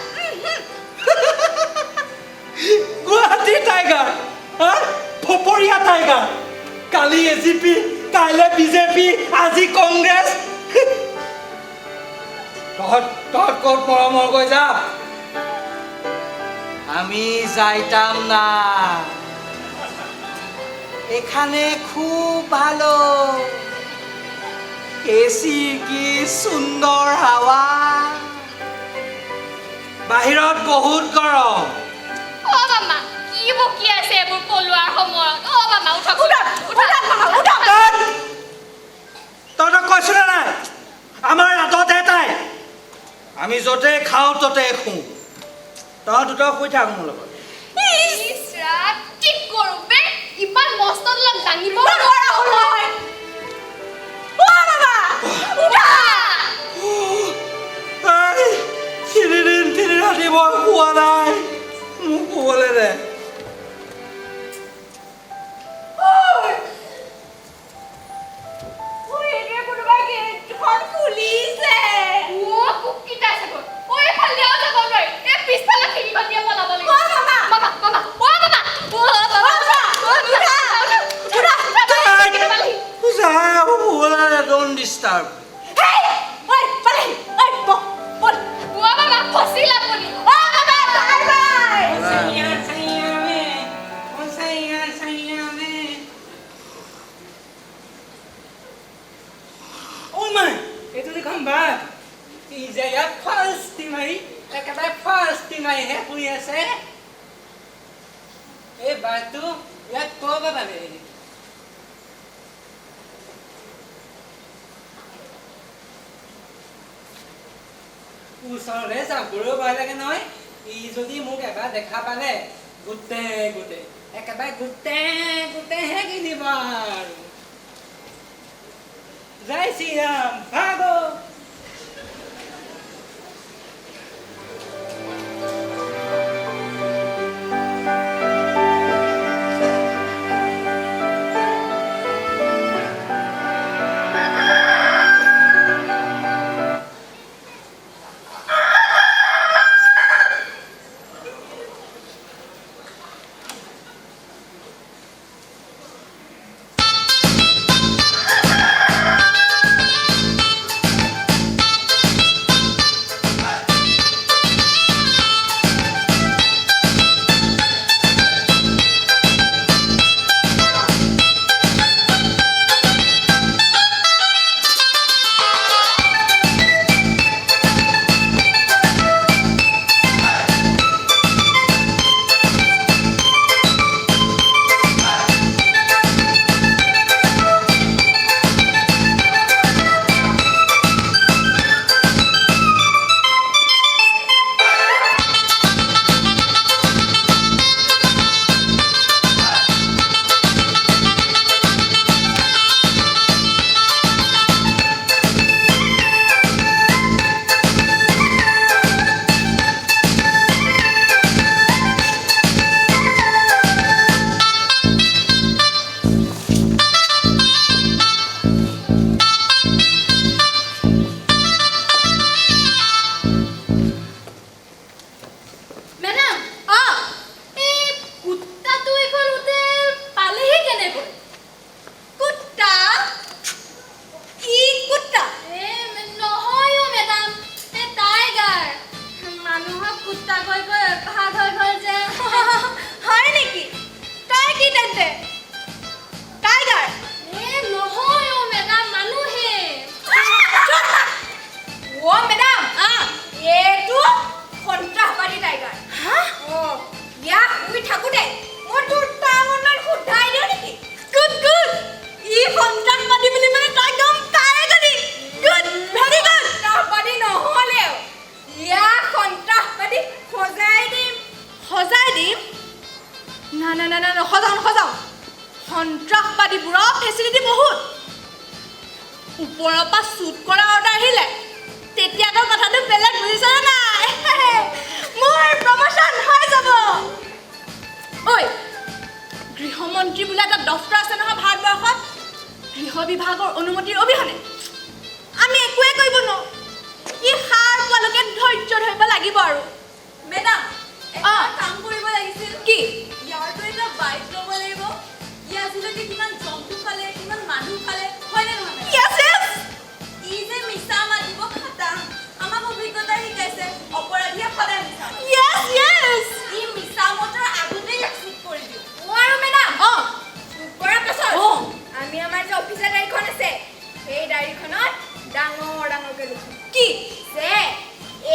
গুৱাহাটী টাইগাৰ হা ফপৰীয়া টাইগাৰ কালি এজিপি কাইলৈ বিজেপি আজি কংগ্ৰেছ তহঁত ক'ত পৰামৰ্শ গৈ যা আমি যাইতাম না এখানে খুব ভালো এসি কি সুন্দর হাওয়া বাহিৰত বহুত গৰম অ' মামা কি বকি আছে এইবোৰ পলোৱাৰ সময়ত অ' মামা উঠক তহঁতক কৈছো নে নাই আমাৰ ৰাতত এটাই আমি য'তে খাওঁ ত'তে শুওঁ তহঁত দুটা শুই থাক মোৰ লগত ইছ ৰাত কি কৰোঁ বে ইমান মস্ত লগ দাঙিব নোৱাৰা হ'ল নহয় অ' বাবা উঠা তিনিদিন তিনি ৰাতি মই শুৱা নাই মোক শুবলৈ দে এতিয়া কোনোবাই গেটখন খুলিছে অ' কুকিটা চাগৈ ঐ ফালেও যাব নোৱাৰি এই পিছফালে খিৰিকীখন দিয়ে পলাব লাগিব অ' মামা মামা Don't disturb. হেই ঐ পালেহি ঐ বল অ' মামা ফচিল আপুনি অ' বাবা bye bye Oh my! Itu di gambar. Ijaya first tinggai, kata first tinggai he punya se. Batu ya kau apa ni? ওচৰলৈ যাবলৈ ভয় লাগে নহয় ই যদি মোক এবাৰ দেখা পালে গোটেই একেবাৰে গোটেইহে কিনিব আৰু জয় শ্ৰীৰাম ভাগো না না না না নসজাওঁ সন্ত্ৰাসবাদীবোৰৰ ফেচিলিটি বহুত ওপৰৰ পৰা শ্বুট কৰা অৰ্ডাৰ আহিলে তেতিয়াতো কথাটো বেলেগ বুজিছা নাই মোৰ প্ৰমোশ্যন হৈ যাব ঐ গৃহমন্ত্ৰী বোলে এটা দফতৰ আছে নহয় ভাৰতবৰ্ষত গৃহ বিভাগৰ অনুমতিৰ অবিহনে আমি একোৱে কৰিব নোৱাৰোঁ ই সাৰ পোৱালৈকে ধৈৰ্য ধৰিব লাগিব আৰু মেডাম এটা কাম কৰিব লাগিছিল কি ইয়াৰটো এটা বাইক ল'ব লাগিব ই আজিলৈকে কিমান জন্তু খালে কিমান মানুহ খালে হয়নে নহয় ই যে মিছা মাতিব খাটা আমাক অভিজ্ঞতা শিকাইছে অপৰাধীয়ে সদায় মিছা ই মিছা মতৰ আগতেই এক্সিট কৰি দিওঁ আৰু মেডাম কৰাৰ পাছত আমি আমাৰ যে অফিচাৰ ডায়েৰীখন আছে সেই ডায়েৰীখনত ডাঙৰকৈ লিখিম কি যে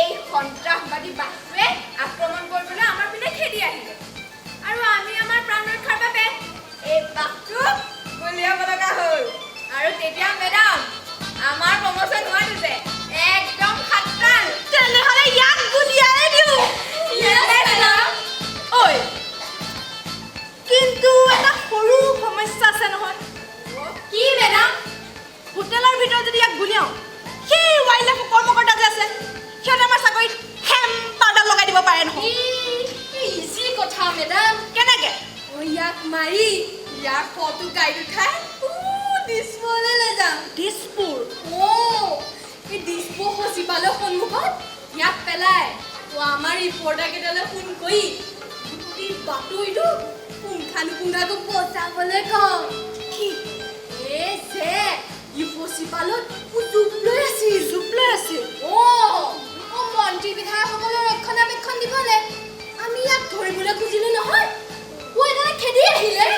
এই সন্ত্ৰাসবাদী বাঘটোৱে আক্ৰমণ কৰিবলৈ আমাৰ পিনে খেদি আহিলে আৰু আমি আমাৰ প্ৰাণ ৰক্ষাৰ বাবে এই বাঘটোক গুলিয়াব লগা হ'ল আৰু তেতিয়া মেডাম আমাৰ প্ৰমোশ্যন হোৱা দিছে একদম খাটাং তেনেহ'লে ইয়াক গুলিয়াই দিওঁ ঐ কিন্তু এটা সৰু সমস্যা আছে নহয় কি মেডাম হোটেলৰ ভিতৰত যদি ইয়াক গুলিয়াওঁ সেই ৱাইল্ড লাইফ কৰ্মকৰ্তা যে আছে সিহঁতে আমাৰ চাকৰিত হেম পাউডাৰ লগাই দিব পাৰে নহয় ইজি কথা মেডাম কেনেকৈ ইয়াক মাৰি ইয়াৰ ফটো গাইড উঠাই দিছপুৰলৈ লৈ যাম দিছপুৰ এই দিছপুৰ সচিবালয়ৰ সন্মুখত ইয়াক পেলাই আমাৰ ৰিপৰ্টাৰকেইটালৈ ফোন কৰি গোটেই বাতৰিটো পুংখানুপুংখাকৈ বচাবলৈ কওঁ কি যে ই সচিবালয়ত জোপ লৈ আছিল মন্ত্ৰী বিধায়কসকলৰ ৰক্ষণাবেক্ষণ দিবলৈ আমি ইয়াক ধৰিবলৈ খুজিলো নহয় খেদি আহিলে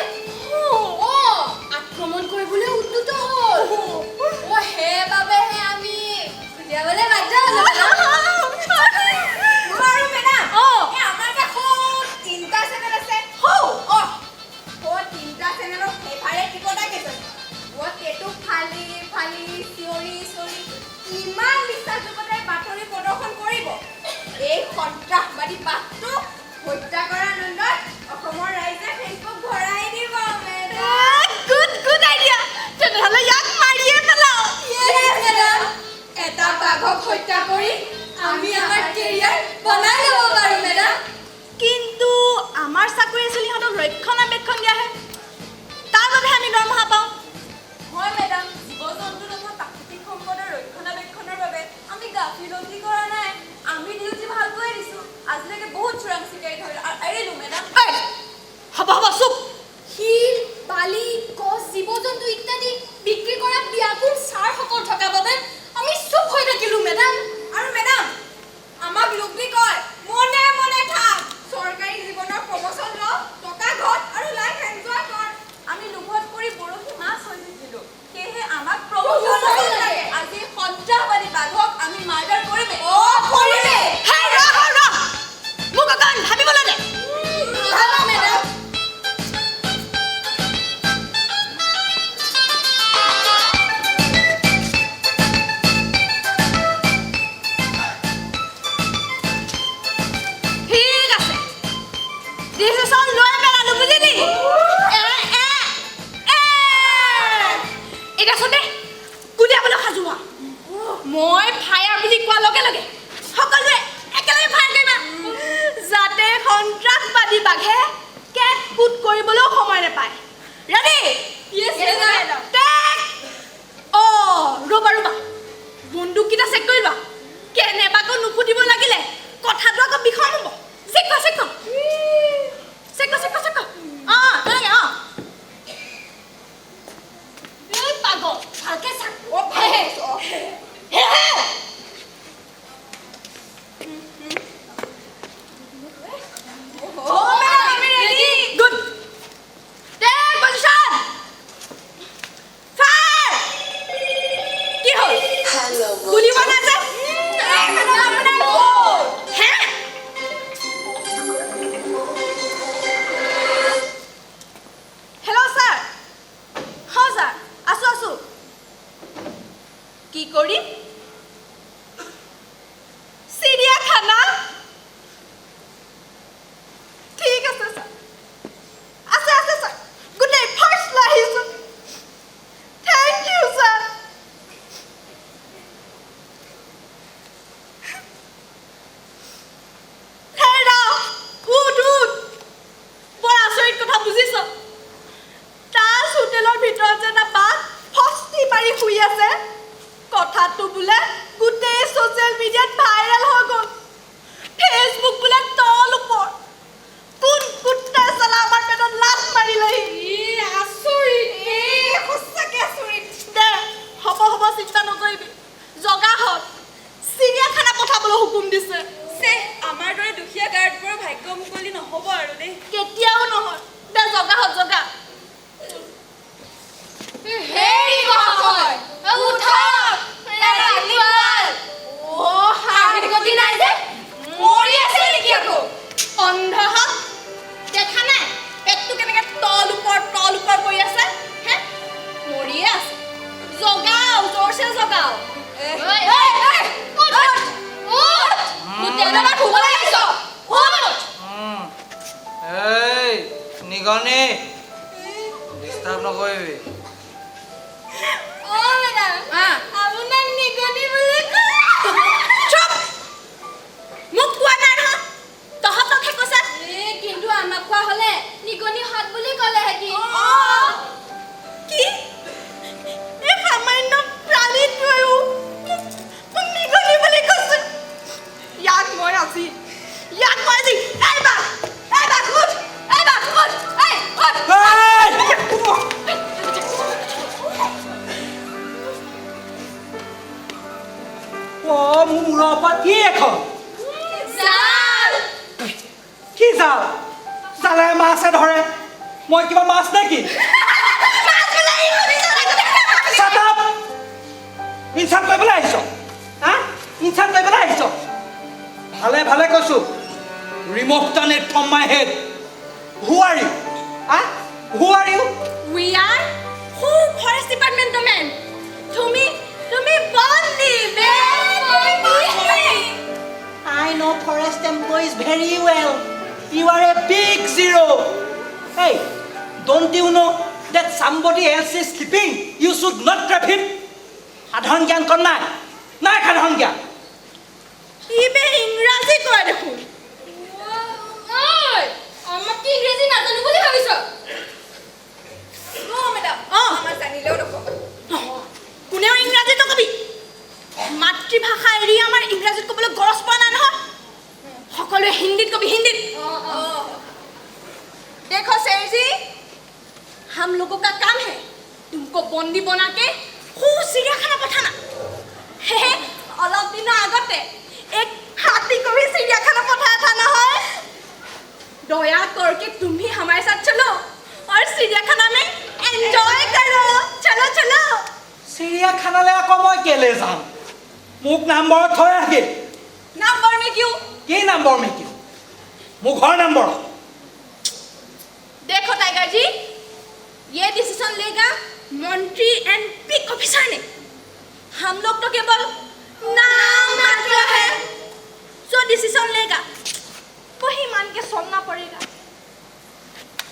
আক্ৰমণ কৰিবলৈ উদ্যত হ'ল সেইবাবেহে আমি উলিয়াবলৈ বাধ্য হ'লো আমাৰ কাষত 3টা চেনেল আছে 3টা চেনেলৰ ফেভাৰেট ৰিপৰ্টাৰ কেইজন সেইটো ফালি চিঞৰি ইমান বিশ্বাসযোগ্যতাৰে বাতৰি প্ৰদৰ্শন কৰিব এই সন্ত্ৰাসবাদী বাঘটোক হত্যা কৰাৰ আনন্দত অসমৰ ৰাইজে ফেচবুক ভৰাই দিব গুড আইডিয়া তেনেহ'লে ইয়াক মাৰিয়ে পেলাও এটা বাঘক হত্যা কৰি আমি আমাৰ কেৰিয়াৰ বনাই ল'ব পাৰোঁ মেডাম কিন্তু আমাৰ চাকৰি আছিল সিহঁতক ৰক্ষণাবেক্ষণ দিয়াহে তাৰ বাবে আমি দৰমহা পাওঁ হয় মেডাম জীৱ জন্তু তথা প্ৰাকৃতিক সম্পদৰ ৰক্ষণাবেক্ষণৰ বাবে আমি গাফিলতি কৰা নাই আমি ডিউটি ভালকৈ দিছোঁ আজিলৈকে বহুত চোৰাং চিকাৰী ধৰিলোঁ আৰু এৰিলোঁ মেডাম হ'ব চুপ শিল বালি গছ জীৱ জন্তু ইত্যাদি বিক্ৰী কৰা ব্যাকুল ছাৰসকল থকা বাবে আমি চুপ হৈ থাকিলোঁ মেডাম আৰু মেডাম আমাক লোকবি কয় মনে মনে থাক চৰকাৰী জীৱনৰ প্ৰমোশ্যন ল টকা ঘট আৰু লাইফ এনজয় কৰ আমি লোভত পৰি বৰশী মাছ হৈ থাকিলোঁ সেয়েহে আমাক প্ৰমোশ্যন লাগে আজি সন্ত্ৰাসবাদী বাঘক আমি মাৰ্ডাৰ কৰিমেই মোক অকণ ভাবিবলৈ দে মেডাম মই ফায়াৰ বুলি কোৱাৰ লগে লগে সকলোৱে একেলগে ফায়াৰ কৰিবা যাতে সন্ত্ৰাসবাদী বাঘে কেট কুট কৰিবলৈও সময় নাপায় ৰেডি ৰ'বা বন্দুককেইটা চেক কৰি লোৱা কেনেবাকৈ নুফুটিব লাগিলে কথাটো আকৌ বিষম হ'ব চেক কৰা তেনেকৈ পাগল ভালকৈ চাক নিগনি ডিষ্টাৰ্ব নকৰিবি অ মেডাম আপোনাক নিগনি বুলি কয় চুপ মোক কোৱা নাই নহয় তহঁতকহে কৈছে কিন্তু আমাক কোৱা হলে নিগনি হাত বুলি ক'লেহেঁতি কি এই সামান্য প্ৰাণীটোৱেও মোক নিগনি বুলি কৈছে ইয়াক মই আজি এই বাঘ উঠ এই উঠ মোৰ মূৰৰ ওপৰত কি এখন কি জাল জালে মাছে ধৰে মই কিবা মাছ নেকি Shut up! ইনচাল্ট কৰিবলৈ আহিছ হা ইনচাল্ট কৰিবলৈ আহিছ ভালে ভালে কৈছো remove the net from my head who are you who are you We are who forest department men. তুমি বন্দি I know forest employees very well. You are a big zero. Hey, don't you know that somebody else is sleeping? You should not trap him. সাধাৰণ জ্ঞান কম নাই সাধাৰণ জ্ঞান ইবে ইংৰাজী কয় দেখোন আমাক কি ইংৰাজী নাজানো বুলি ভাবিছ মেডাম আমাৰ জানিলেও নক'ব কোনেও ইংৰাজী নকবি মাতৃভাষা এৰি আমাৰ ইংৰাজীত ক'বলৈ গৰজ পোৱা নাই নহয় সকলোৱে হিন্দীত কবি হিন্দীত देखो शेर जी हम लोगों का काम है तुमको बंदी बना के खूब चिड़ियाखाना पठाना है अलग दिन आगते एक हाथी को भी चिड़ियाखाना पठाया था ना है दया करके तुम भी हमारे साथ चलो और चिड़ियाखाना में एंजॉय करो चलो चलो চিৰিয়াখানালৈ আকৌ মই কেলে যাম মোক নাম্বৰত থৈ আহি नंबर में क्यों কি নম্বৰ মিকি মোৰ ঘৰ নম্বৰ देखो टाइगर जी ये डिसीजन लेगा मंत्री एंड पिक ऑफिसर ने हम लोग तो केवल नाम मात्र है जो डिसीजन लेगा वही मान के सुनना पड़ेगा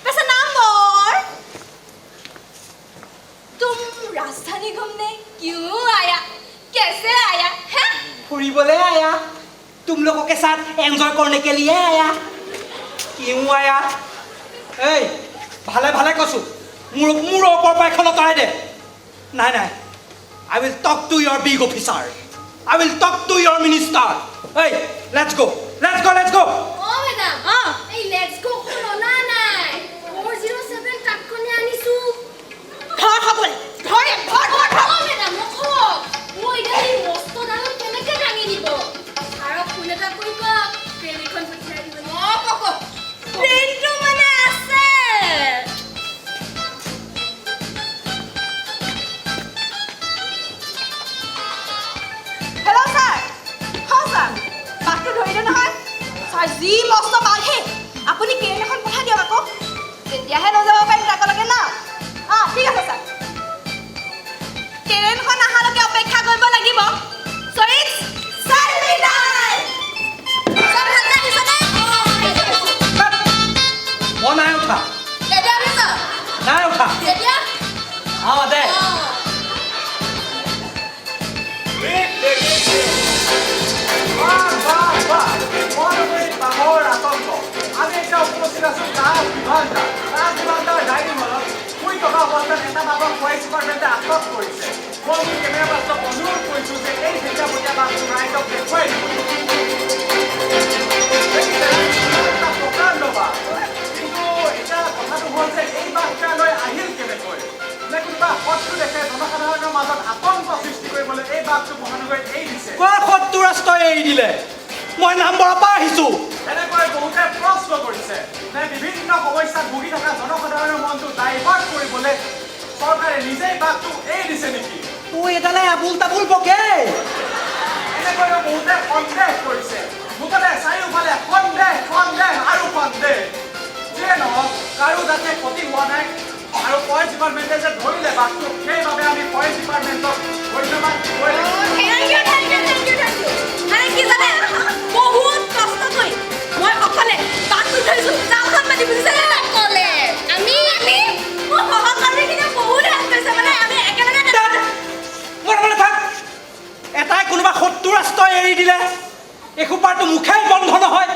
वैसे नाम बोल तुम राजधानी घूमने क्यों आया कैसे आया है ফুৰিবলৈ आया तुम लोगों के साथ एंजॉय करने के लिए आया क्यों आया এই ভালে ভালে কৈছো মোৰ ওপৰ পাইখন আঁতৰাই দে নাই I will talk to your big officer I will talk to your minister hey let's go O madam এই লেটস গো খলনা নাই 407 ট্ৰাকখনে আনিছো ধৰ খবল ধৰ অ মেডাম নখক মই এই মস্ত ডাঙৰ কেনেকে দাঙি দিব ছাৰক ফোন এটা কৰি কওক ট্ৰেইনখন পঠিয়াই দিব ককো ট্ৰেইনটো মানে আছে হেল্ল' ছাৰ ছাৰ বাছটো ধৰিলে নহয় ছাৰ যি মস্ত মালহে আপুনি ট্ৰেইন এখন পঠাই দিয়ক আকৌ তেতিয়াহে লৈ যাব পাৰিম ট্ৰাকলৈকে না ঠিক আছে ছাৰ ট্ৰেইনখন অহালৈকে অপেক্ষা কৰিব লাগিব মই নাই উঠা দে আমি এতিয়া উপস্থিত আছো ৰাজবিভান্ডাৰ ডাইনিং হলত শুই থকা অৱস্থাত এটা বাছক ফৰেষ্ট ডিপাৰ্টমেণ্টে আটক কৰিছে মই মোৰ কেমেৰা পাৰ্চনক অনুৰোধ কৰিছোঁ যে এই ভেটিয়াভটীয়া বাছটো ৰাইজক দেখুৱাই দিব প্ৰকাণ্ড বাছ কিন্তু এতিয়া কথাটো হ'ল যে এই বাছটালৈ আহিল কেনেকৈ নে কোনোবা পথটো দেখে জনসাধাৰণৰ মাজত আতংক সৃষ্টি কৰিবলৈ এই বাছটো মহানগৰীত এৰি দিছে কোৱা শত্ৰু ৰাষ্ট্ৰই এৰি দিলে মই নাম্বৰৰ পৰা আহিছো এনেকৈ বহুতে প্ৰশ্ন কৰিছে নে বিভিন্ন সমস্যাত ভুগি থকা জনসাধাৰণৰ মনটো ডাইভাৰ্ট কৰিবলৈ চৰকাৰে নিজেই বাছটো এৰি দিছে নেকি তুই এডালে আবুল তাবুল বকে এনেকৈ বহুতে সন্দেহ কৰিছে মুঠতে চাৰিওফালে সন্দেহ আৰু সন্দেহ যিয়ে নহওক কাৰো যাতে ক্ষতি হোৱা নাই আৰু ফৰেষ্ট ডিপাৰ্টমেণ্টে যে ধৰিলে বাছটো সেইবাবে আমি ফৰেষ্ট ডিপাৰ্টমেণ্টক ধন্যবাদ দিবই বহুত কষ্ট কৰি মই অকলে বাছটো ধৰিছো জালখন মাতি বুজিছে ক'লে মুখেই বন্ধ নহয়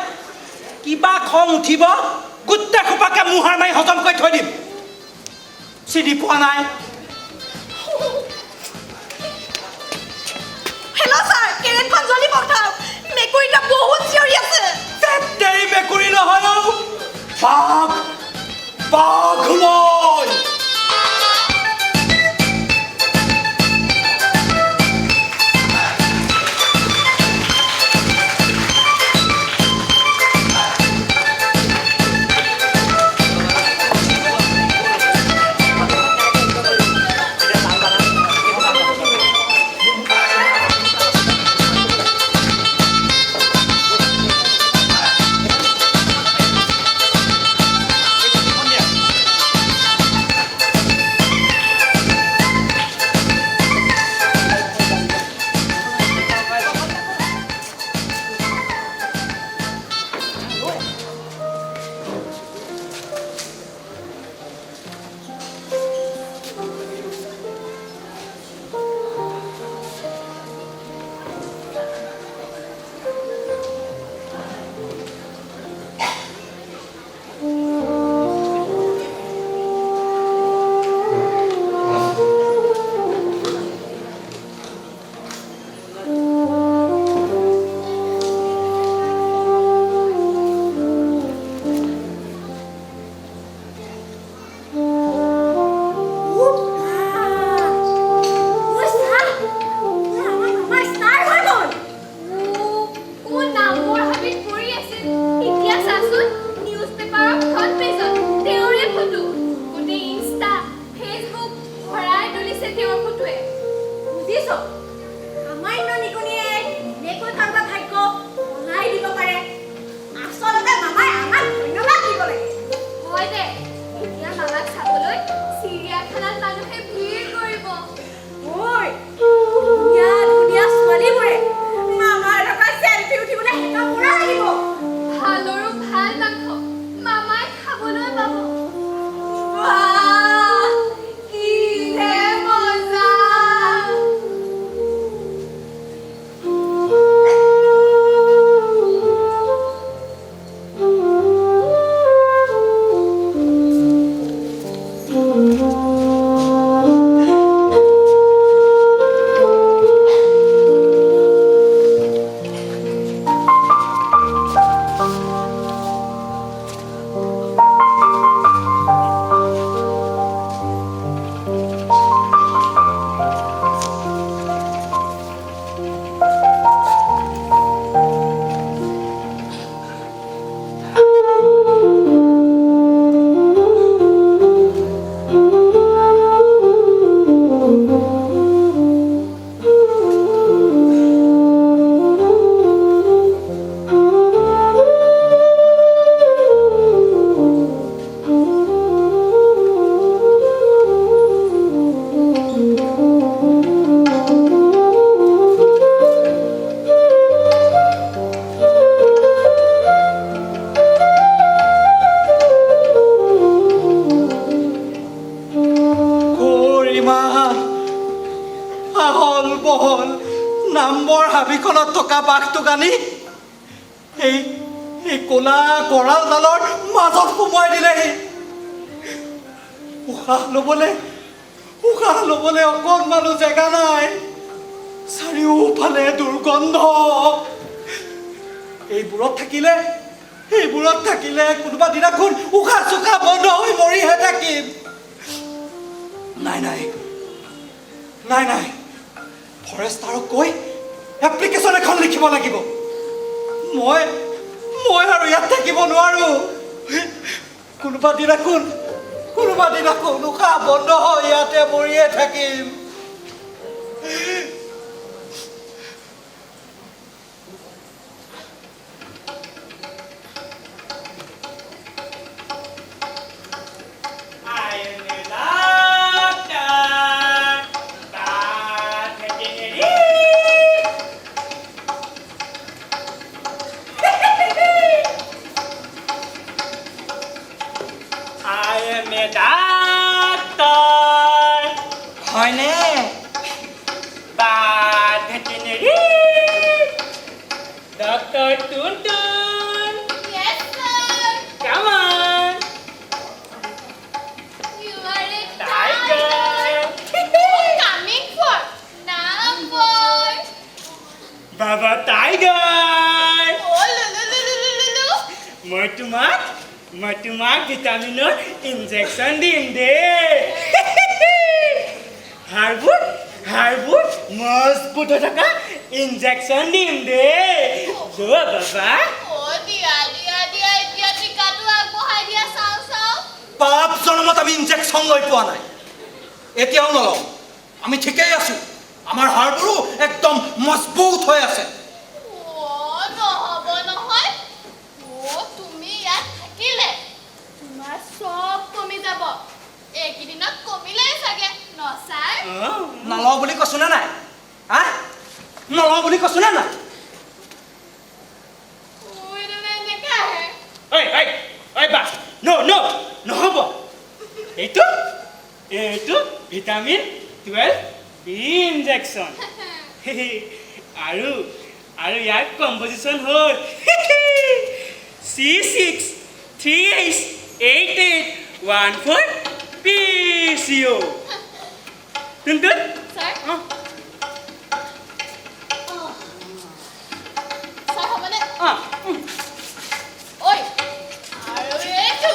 কিবা খং উঠিব গোটেই খোপাকে মুহাৰ মাৰি হজম কৰি থৈ দিম চিনি পোৱা নাই হেল্ল' ছাৰ কেৰেটখন জ্বলি পঠাওক মেকুৰীটা বহুত চিঞৰি আছে তেই মেকুৰী নহয় বাঘ বাঘলৈ নাম্বৰ হাবিখনত থকা বাঘটোক আনি এই ক'লা গঁৰালডালৰ মাজত সোমোৱাই দিলেহি উশাহ ল'বলৈ অকণমানো জেগা নাই চাৰিওফালে দুৰ্গন্ধ এইবোৰত থাকিলে কোনোবা দিনাখন উশাহ চুশাহ বন্ধ হৈ মৰিহে থাকিম নাই ফৰেষ্টাৰক কৈ এপ্লিকেশ্যন এখন লিখিব লাগিব মই আৰু ইয়াত থাকিব নোৱাৰো কোনোবা দিনাখন উশাহ বন্ধ হৈ ইয়াতে মৰিয়ে থাকিম হয়নে Dr. Tun মই তোমাক ভিটামিনৰ ইনজেকশ্যন দিম দে হাড়বোৰ মজবুত হৈ থকা ইনজেকশ্যন দিম দে যোৱা বাবা এতিয়া টিকাটো আগবঢ়াই দিয়া চাওঁ পাপ জন্মত আমি ইনজেকশ্যন লৈ পোৱা নাই এতিয়াও নলওঁ আমি ঠিকেই আছো আমাৰ হাড়বোৰো একদম মজবুত হৈ আছে নহ'ব নহয় তুমি ইয়াত থাকিলে তোমাৰ চব কমি যাব এইকেইদিনত কমিলেই চাগে ন ছাৰ নলওঁ বুলি কৈছো নে নাই হা নলওঁ বুলি কৈছো নে নাই নহ'ব এইটো ভিটামিন 12 ইনজেকশ্যন আৰু ইয়াৰ কম্পজিশ্যন হ'ল C6388814 PCO তুন ছাৰ হ'বনে ঐ আৰু এইটো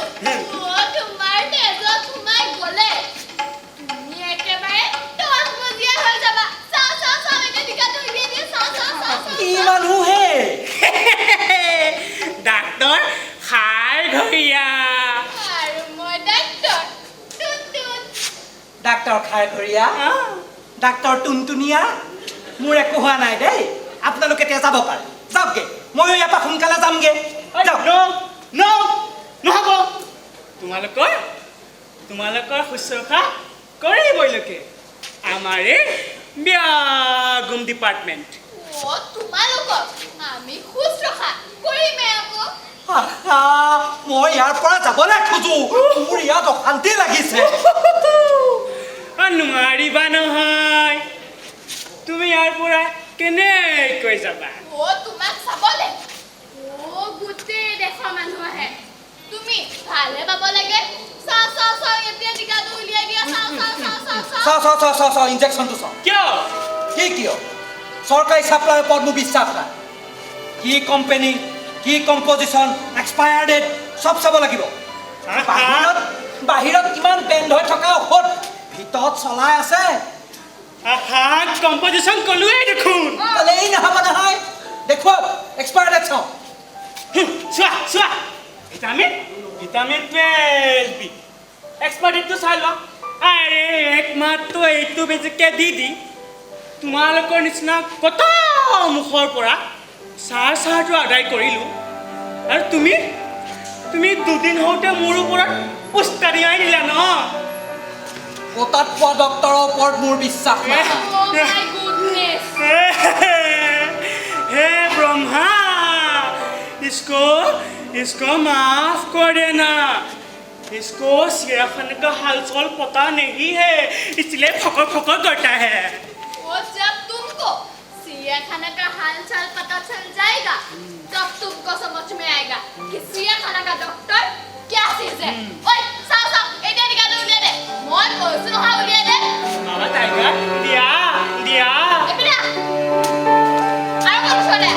তোমাৰ তেজত সোমাই গ'লে তুমি একেবাৰে টচ বজিয়া হৈ যাবা চাওঁ এতিয়া টিকাটো উলিয়াই দিয়া চাওঁ কি মানুহে ডাক্তৰ খাৰঘৰীয়া আৰু মই ডাক্তৰ ডাক্তৰ খাৰঘৰীয়া ডাক্তৰ টুনটুনীয়া মোৰ একো হোৱা নাই দেই আপোনালোক এতিয়া যাব পাৰে যাওকগে ময়ো ইয়াৰ পৰা সোনকালে যামগে নহ'ব তোমালোকৰ শুশ্ৰূষা কৰিবই লোকে আমাৰ এই ব্যাগুম ডিপাৰ্টমেণ্ট তোমালোকক আমি শুশ্ৰূষা কৰিমেই আকৌ মই ইয়াৰ পৰা যাবলৈ খোজো মোৰ ইয়াত অশান্তি লাগিছে নোৱাৰিবা নহয় তুমি ইয়াৰ পৰা কেনেকৈ যাবা তোমাক চাবলে গোটেই দেশৰ মানুহ আহে তুমি ভালহে পাব লাগে চাওঁ এতিয়া টিকাটো উলিয়াই দিয়া চাওঁ ইনজেকশ্যনটো চাওঁ কিয় চৰকাৰী চাপ্লাইৰ ওপৰত মোৰ বিশ্বাস নাই কি কোম্পানী কি কম্পজিশ্যন এক্সপায়াৰ ডেট চব চাব লাগিব বাহিৰত কিমান বেণ্ড হৈ থকা ঔষধ ভিতৰত চলাই আছে কম্পজিশ্যন ক'লোৱেই দেখোন এই নহ'ব নহয় দেখুৱাওক এক্সপায়াৰ ডেট চাওঁ চোৱা ভিটামিন 12 বি এক্সপায়াৰ ডেটটো চাই লোৱা আৰে একমাত্ৰ এইটো বেছিকৈ দি তোমালোকৰ নিচিনা কত মুখৰ পৰা চাহটো আদায় কৰিলোঁ আৰু তুমি দুদিন হওঁতে মোৰ ওপৰত উস্তাদিয়াই দিলা ন কোটাত পোৱা ডক্তৰৰ ওপৰত মোৰ বিশ্বাস নাই हे ब्रह्मा इसको माफ कर देना इसको सियाखाने का हालचाल पता नहीं है इसलिए फकर करता है जब तुमको सियाखाना का हालचाल पता चल जाएगा तब तुमको समझ में आएगा कि सियाखाना का डॉक्टर क्या चीज है ओए साव एटा निकाल उलिया दे মই কৈছো নহয় উলিয়া দে बाबा टाइगर दिया এপিনা আৰু কোন ছলে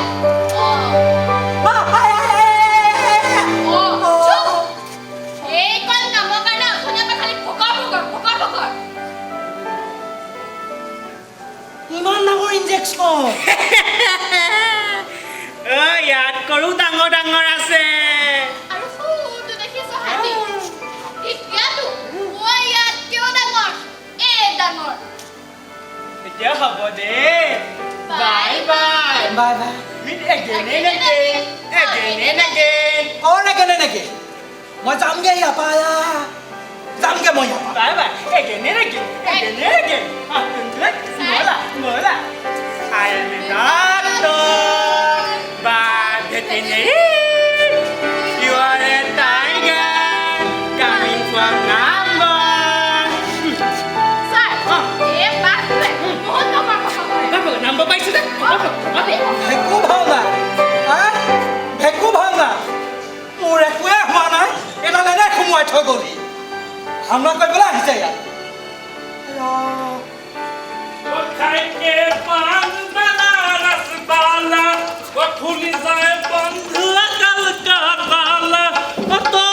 এই কোন নামৰ কাৰণে অথনি আমি খালি ফকৰ ইমান ডাঙৰ ইনজেকশ্যন ইয়াত কৰো ডাঙৰ আছে আৰু ফুটো দেখিছো হাতী ইয়াতো মই ইয়াত কিয় ডাঙৰ ডাঙৰ এতিয়া হ'ব দে বাই meet again and again মই যামগে ইয়াৰ পৰা যামগে মই ইয়াৰ পৰা bye again and again mola I am a doctor but veterinary you are a tiger coming from number number পাইছো দে ভেকু ভাওনা মোৰ একোৱে হোৱা নাই এডাল এনে সোমোৱাই থৈ গ'লি ভাওনা কৰিবলৈ আহিছে ইয়াত খাইকে পান বানারস বালা ও ফুলি যায় বন্ধু কালকা বালা ও তো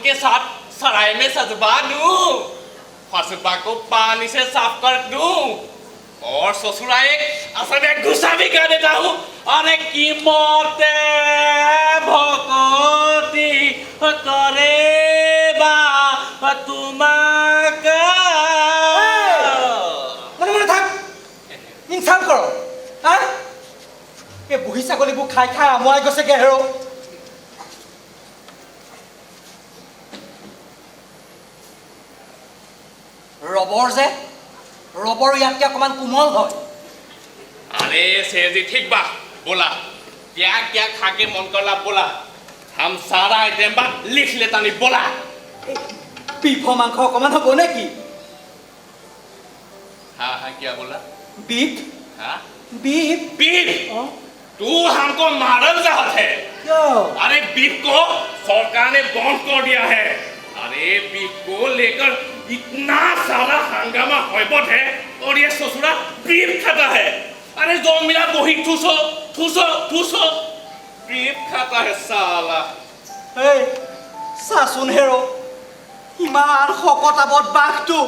के साथ सराय में सजवा दूं, फसबा को पानी से साफ कर दूं और ससुरा एक असल में गुस्सा भी कर देता हूँ। अरे की मौते भगवती करे बा तुम्हारा মনে মনে থাক ইনচাল্ট কৰ হা এই বুঢ়ী ছাগলীবোৰ খাই খাই আমুৱাই গৈছেগে হেৰ ৰবৰ যে ৰবৰ ইয়াতকে অকণমান কোমল হয় अरे सेजी ठीक बा बोला क्या क्या खा के मन करला बोला हम सारा आइटम बा लिख लेता नहीं बोला বিফৰ মাংস অকণমান হ'ব নেকি हाँ हाँ क्या बोला বিফ हाँ বিফ बीफ तू हमको मारल चाहत है কিয় अरे बीफ को सरकार ने बंद कर दिया है अरे बीफ को लेकर इतना सारा हंगामा होइबत है और ये ससुरा बीफ खाता है अरे जो मिला वही ठूसो ठूसो ठूसो बीफ खाता है साला এই চাচোন হেৰ ইমান শকত আবত বাঘটো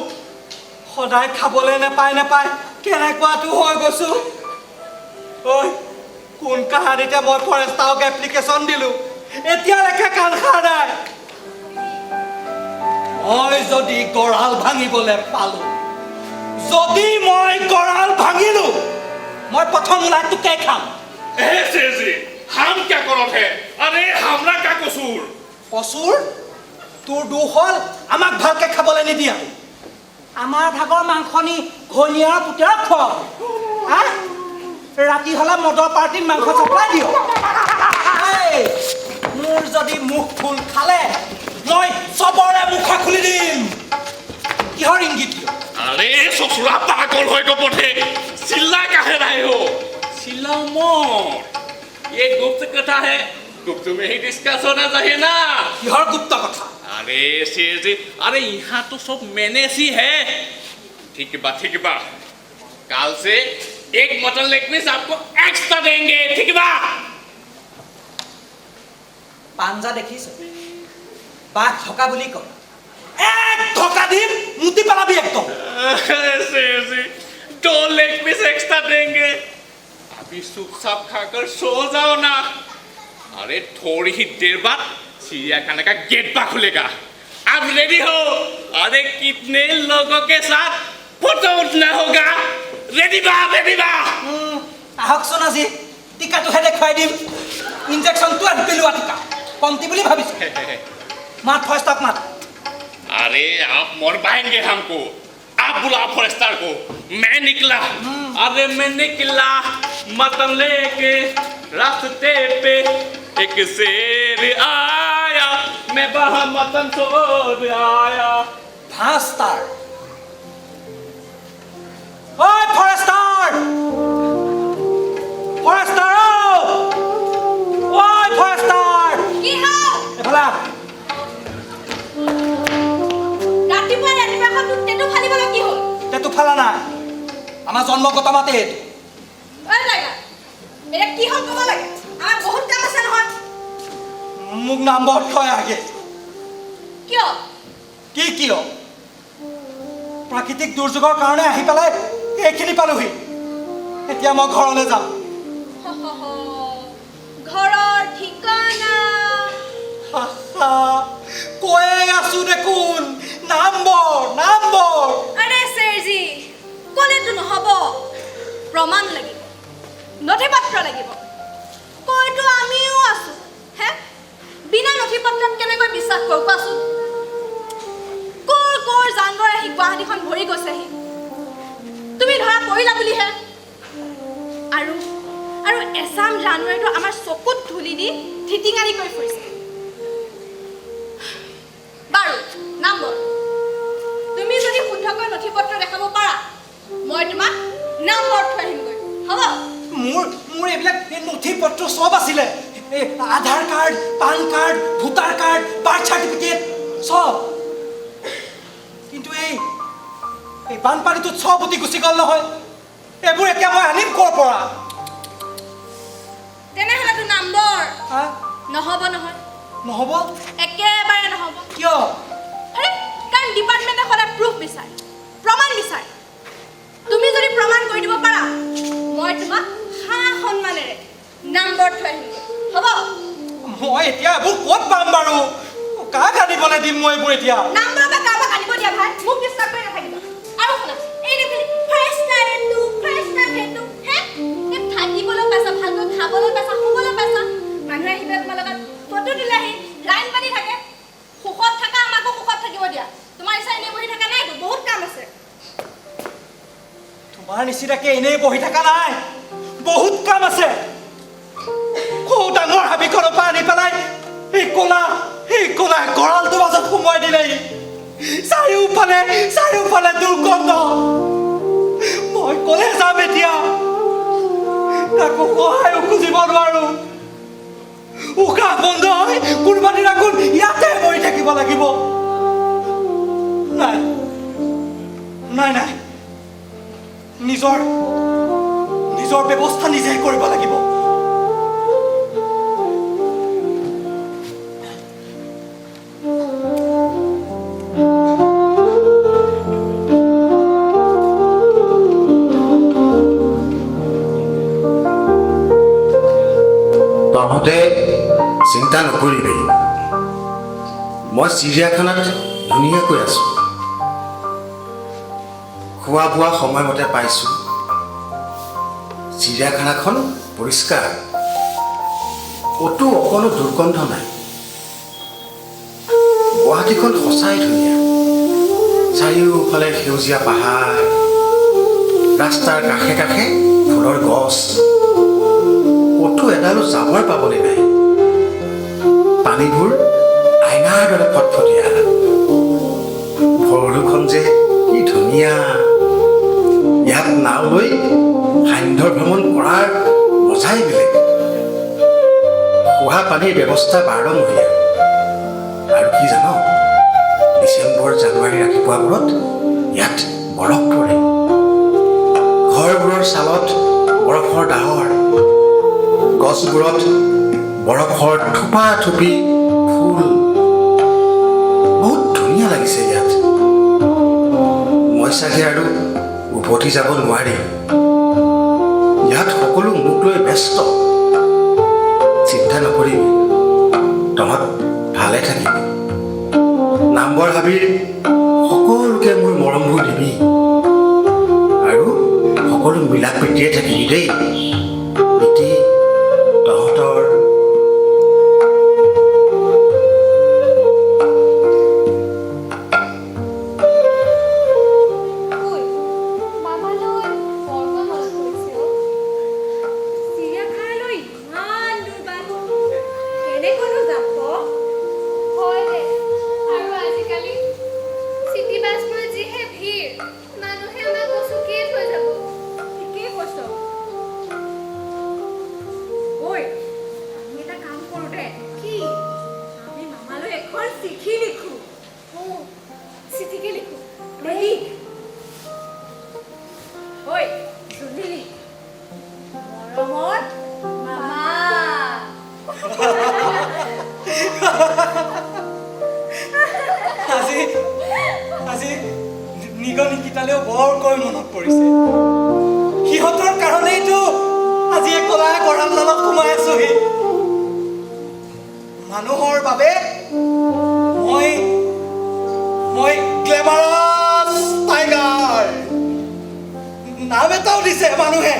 সদায় খাবলৈ নেপায় কেনেকুৱাটো হৈ গৈছো ঐ কোন কাহানিতে মই ফৰেষ্টাৰক এপ্লিকেশ্যন দিলোঁ এতিয়ালৈকে কাণ খা নাই মই যদি গঁৰাল ভাঙিবলৈ পালোঁ যদি মই গঁৰাল ভাঙিলোঁ মই প্ৰথম লাইটটোকে খাম ऐसे जी हम क्या करत है अरे हमरा का कसूर কচুৰ তোৰ দুখ হ'ল আমাক ভালকৈ খাবলৈ নিদিয়া আমাৰ ভাগৰ মাংসনি ঘৈণীয়াৰ পুতেৰক খোৱাও হা ৰাতি হ'লে মদৰ পাৰ্টিত মাংস চাপ্লাই দিয় এই, মোৰ যদি মুখ ফুল খালে মই চবৰে মুখা খুলি দিম কিহৰ ইংগিত দিয় अरे ससुरा पागल होए को पठे चिल्ला काहे रहे हो चिल्लाओ मत ये गुप्त कथा है गुप्त में ही डिस्कस होना चाहिए ना কিহৰ গুপ্ত কথা अरे शेर जी अरे यहाँ तो सब मैनेज ही है ठीक बा काल से एक मटन लेग पीस आपको एक्स्ट्रा देंगे ठीक बा পাঞ্জা দেখিছ বাঘ থকা বুলি কয় এক ধকা দিম মুতি পেলাবি একদম शेर जी 2 लेग पीस एक्स्ट्रा देंगे अभी सूप साप खाकर सो जाओ ना अरे थोड़ी ही देर बाद चिड़ियाखाना का गेट बा खुलेगा आप रेडी हो अरे कितने लोगों के साथ फोटो उठना होगा रेडी बा আহকচোন আজি টিকাটোহে দেখুৱাই দিম ইনজেকশ্যনটো পেলোৱা টিকা কমটি বুলি ভাবিছোঁ মাত ফৰেষ্টাৰক মাত अरे आप मर पाएंगे हमको आप बुलाओ फॉरेस्टर को मैं निकला अरे मैं निकला मटन लेके रास्ते पे एक शेर आया मैं वहाँ मटन छोड़ आया ফাষ্টাৰ ঐ ফৰেষ্টাৰ ফৰেষ্টাৰ ঐ ফৰেষ্টাৰ কি হ'ল এফালে আহ। ৰাতিপুৱা এখন তেটো ফালিবলৈ কি হ'ল তেটো ফালা নাই আমাৰ জন্মগত মাতে এইটো ঐ লাইলা এতিয়া কি হ'ল ক'ব লাগে আমাৰ বহুত কাম আছে নহয় মোক নাম্বৰ থৈ আগে কিয় কি কিয় প্ৰাকৃতিক দুৰ্যোগৰ কাৰণে আহি পেলাই এইখিনি পালোহি এতিয়া মই ঘৰলৈ যাম ঘৰৰ ঠিকনা কৈয়ে আছো দেখোন নম্বৰ আৰে চেৰজি ক'লেতো নহ'ব প্ৰমাণ লাগিব নথি পত্ৰ লাগিব কৈতো আমিও আছো হে বিনা নথি পত্ৰত কেনেকৈ বিশ্বাস কৰোঁ কোৱাচোন কৰ জানবৰ আহি গুৱাহাটীখন ভৰি গৈছেহি তুমি ধৰা পৰিলা বুলিহে আৰু এছাম জানুৱাৰীটো আমাৰ চকুত ধূলি দি থিতিঙালি কৰি ফুৰিছে বাৰু নম্বৰ তুমি যদি শুদ্ধকৈ নথি পত্ৰ দেখাব পাৰা মই তোমাক নম্বৰ থৈ আহিমগৈ হ'ব মোৰ এইবিলাক নথি পত্ৰ চব আছিলে Aadhaar card PAN card voter card birth certificate চব কিন্তু এই বানপানীটোত চব উটি গুচি গ'ল নহয় এইবোৰ এতিয়া মই আনিম ক'ৰ পৰা তেনেহ'লেতো নম্বৰ হা নহ'ব নহয় নহ'ব একেবাৰে নহ'ব কিয় এইবোৰ এতিয়া নাম বৰপা কাৰোবাক আনিব দিয়া ভাই মোক ডিষ্টাৰ্ব কৰি নাথাকিবা আৰু শুনা এই দেখিলি ফ্ৰেছনাৰ এইটো ফ্ৰেছনাৰ সেইটো হে এই থাকিবলৈ পাইছা ভালকৈ খাবলৈ পাইছা শুবলৈ পাইছা মানুহে আহিলে তোমাৰ লগত ফটো দিলেহি লাইন পাতি থাকে সুখত থাকা আমাকো সুখত থাকিব দিয়া তোমাৰ ইচ্ছা এনেই বহি থকা নাইতো বহুত কাম আছে তোমাৰ নিচিনাকে এনেই বহি থকা নাই বহুত কাম আছে সৌ ডাঙৰ হাবিখনৰ পৰা আনি পেলাই এই কলা গঁৰালটোৰ মাজত সোমোৱাই দিলেহি চাৰিওফালে দুৰ্গন্ধ মই কলে যাম এতিয়া তাকো সহায়ো খুজিব নোৱাৰো উশাহ বন্ধ হয় কোনোবা দিনাখন ইয়াতে মৰি থাকিব লাগিব নাই নিজৰ ব্যৱস্থা নিজেই কৰিব লাগিব তহঁতে চিন্তা নকৰিবি মই চিৰিয়াখানাত ধুনীয়াকৈ আছোঁ খোৱা বোৱা সময়মতে পাইছোঁ চিৰিয়াখানাখন পৰিষ্কাৰ ক'তো অকণো দুৰ্গন্ধ নাই গুৱাহাটীখন সঁচাই ধুনীয়া চাৰিওফালে সেউজীয়া পাহাৰ ৰাস্তাৰ কাষে কাষে ফুলৰ গছ ক'তো এডালো জাবৰ পাবলৈ নাই পানীবোৰ আইনাৰ দৰে ফটফটীয়া ভৰলুখন যে কি ধুনীয়া ইয়াত নাও লৈ সান্ধ্য ভ্ৰমণ কৰাৰ মজাই বেলেগ খোৱা পানীৰ ব্যৱস্থা 12 মহীয়া আৰু কি জানো ডিচেম্বৰ জানুৱাৰী ৰাতিপুৱাবোৰত ইয়াত বৰফ পৰে ঘৰবোৰৰ ছালত বৰফৰ ডাৱৰ গছবোৰত বৰফৰ থোপা থুপি ফুল বহুত ধুনীয়া লাগিছে ইয়াত মই চাগে আৰু উভতি যাব নোৱাৰিম ইয়াত সকলো মোক লৈ ব্যস্ত চিন্তা নকৰিবি তহঁত ভালে থাকিবি নামবৰ হাবিৰ সকলোকে মোৰ মৰমবোৰ দিবি আৰু সকলো মিলা প্ৰীতিৰে থাকিবি দেই প্ৰীতি তহঁতৰ মামালৈ বৰকৈ মনত পৰিছে চিৰিয়াখানালৈ ইমান দূৰ বাট কেনেকৈনো যাব হয় দে আৰু আজিকালি চিটি বাছবোৰত যিহে ভিৰ মানুহে আমাক গচকিয়ে থৈ যাব ঠিকেই কৈছ ঐ আমি এটা কাম কৰোঁ দে কি আমি মামালৈ এখন চিঠি লিখো চিঠিকে লিখো দেই ঐ জুলি মৰমৰ মামা আজি নিগনি কেইটালেও বৰকৈ মনত পৰিছে সিহঁতৰ কাৰণেইতো আজি এই কলা গঁৰালডালত সোমাই আছোহি মানুহৰ বাবে মই গ্লেমাৰাছ টাইগাৰ নাম এটাও দিছে মানুহে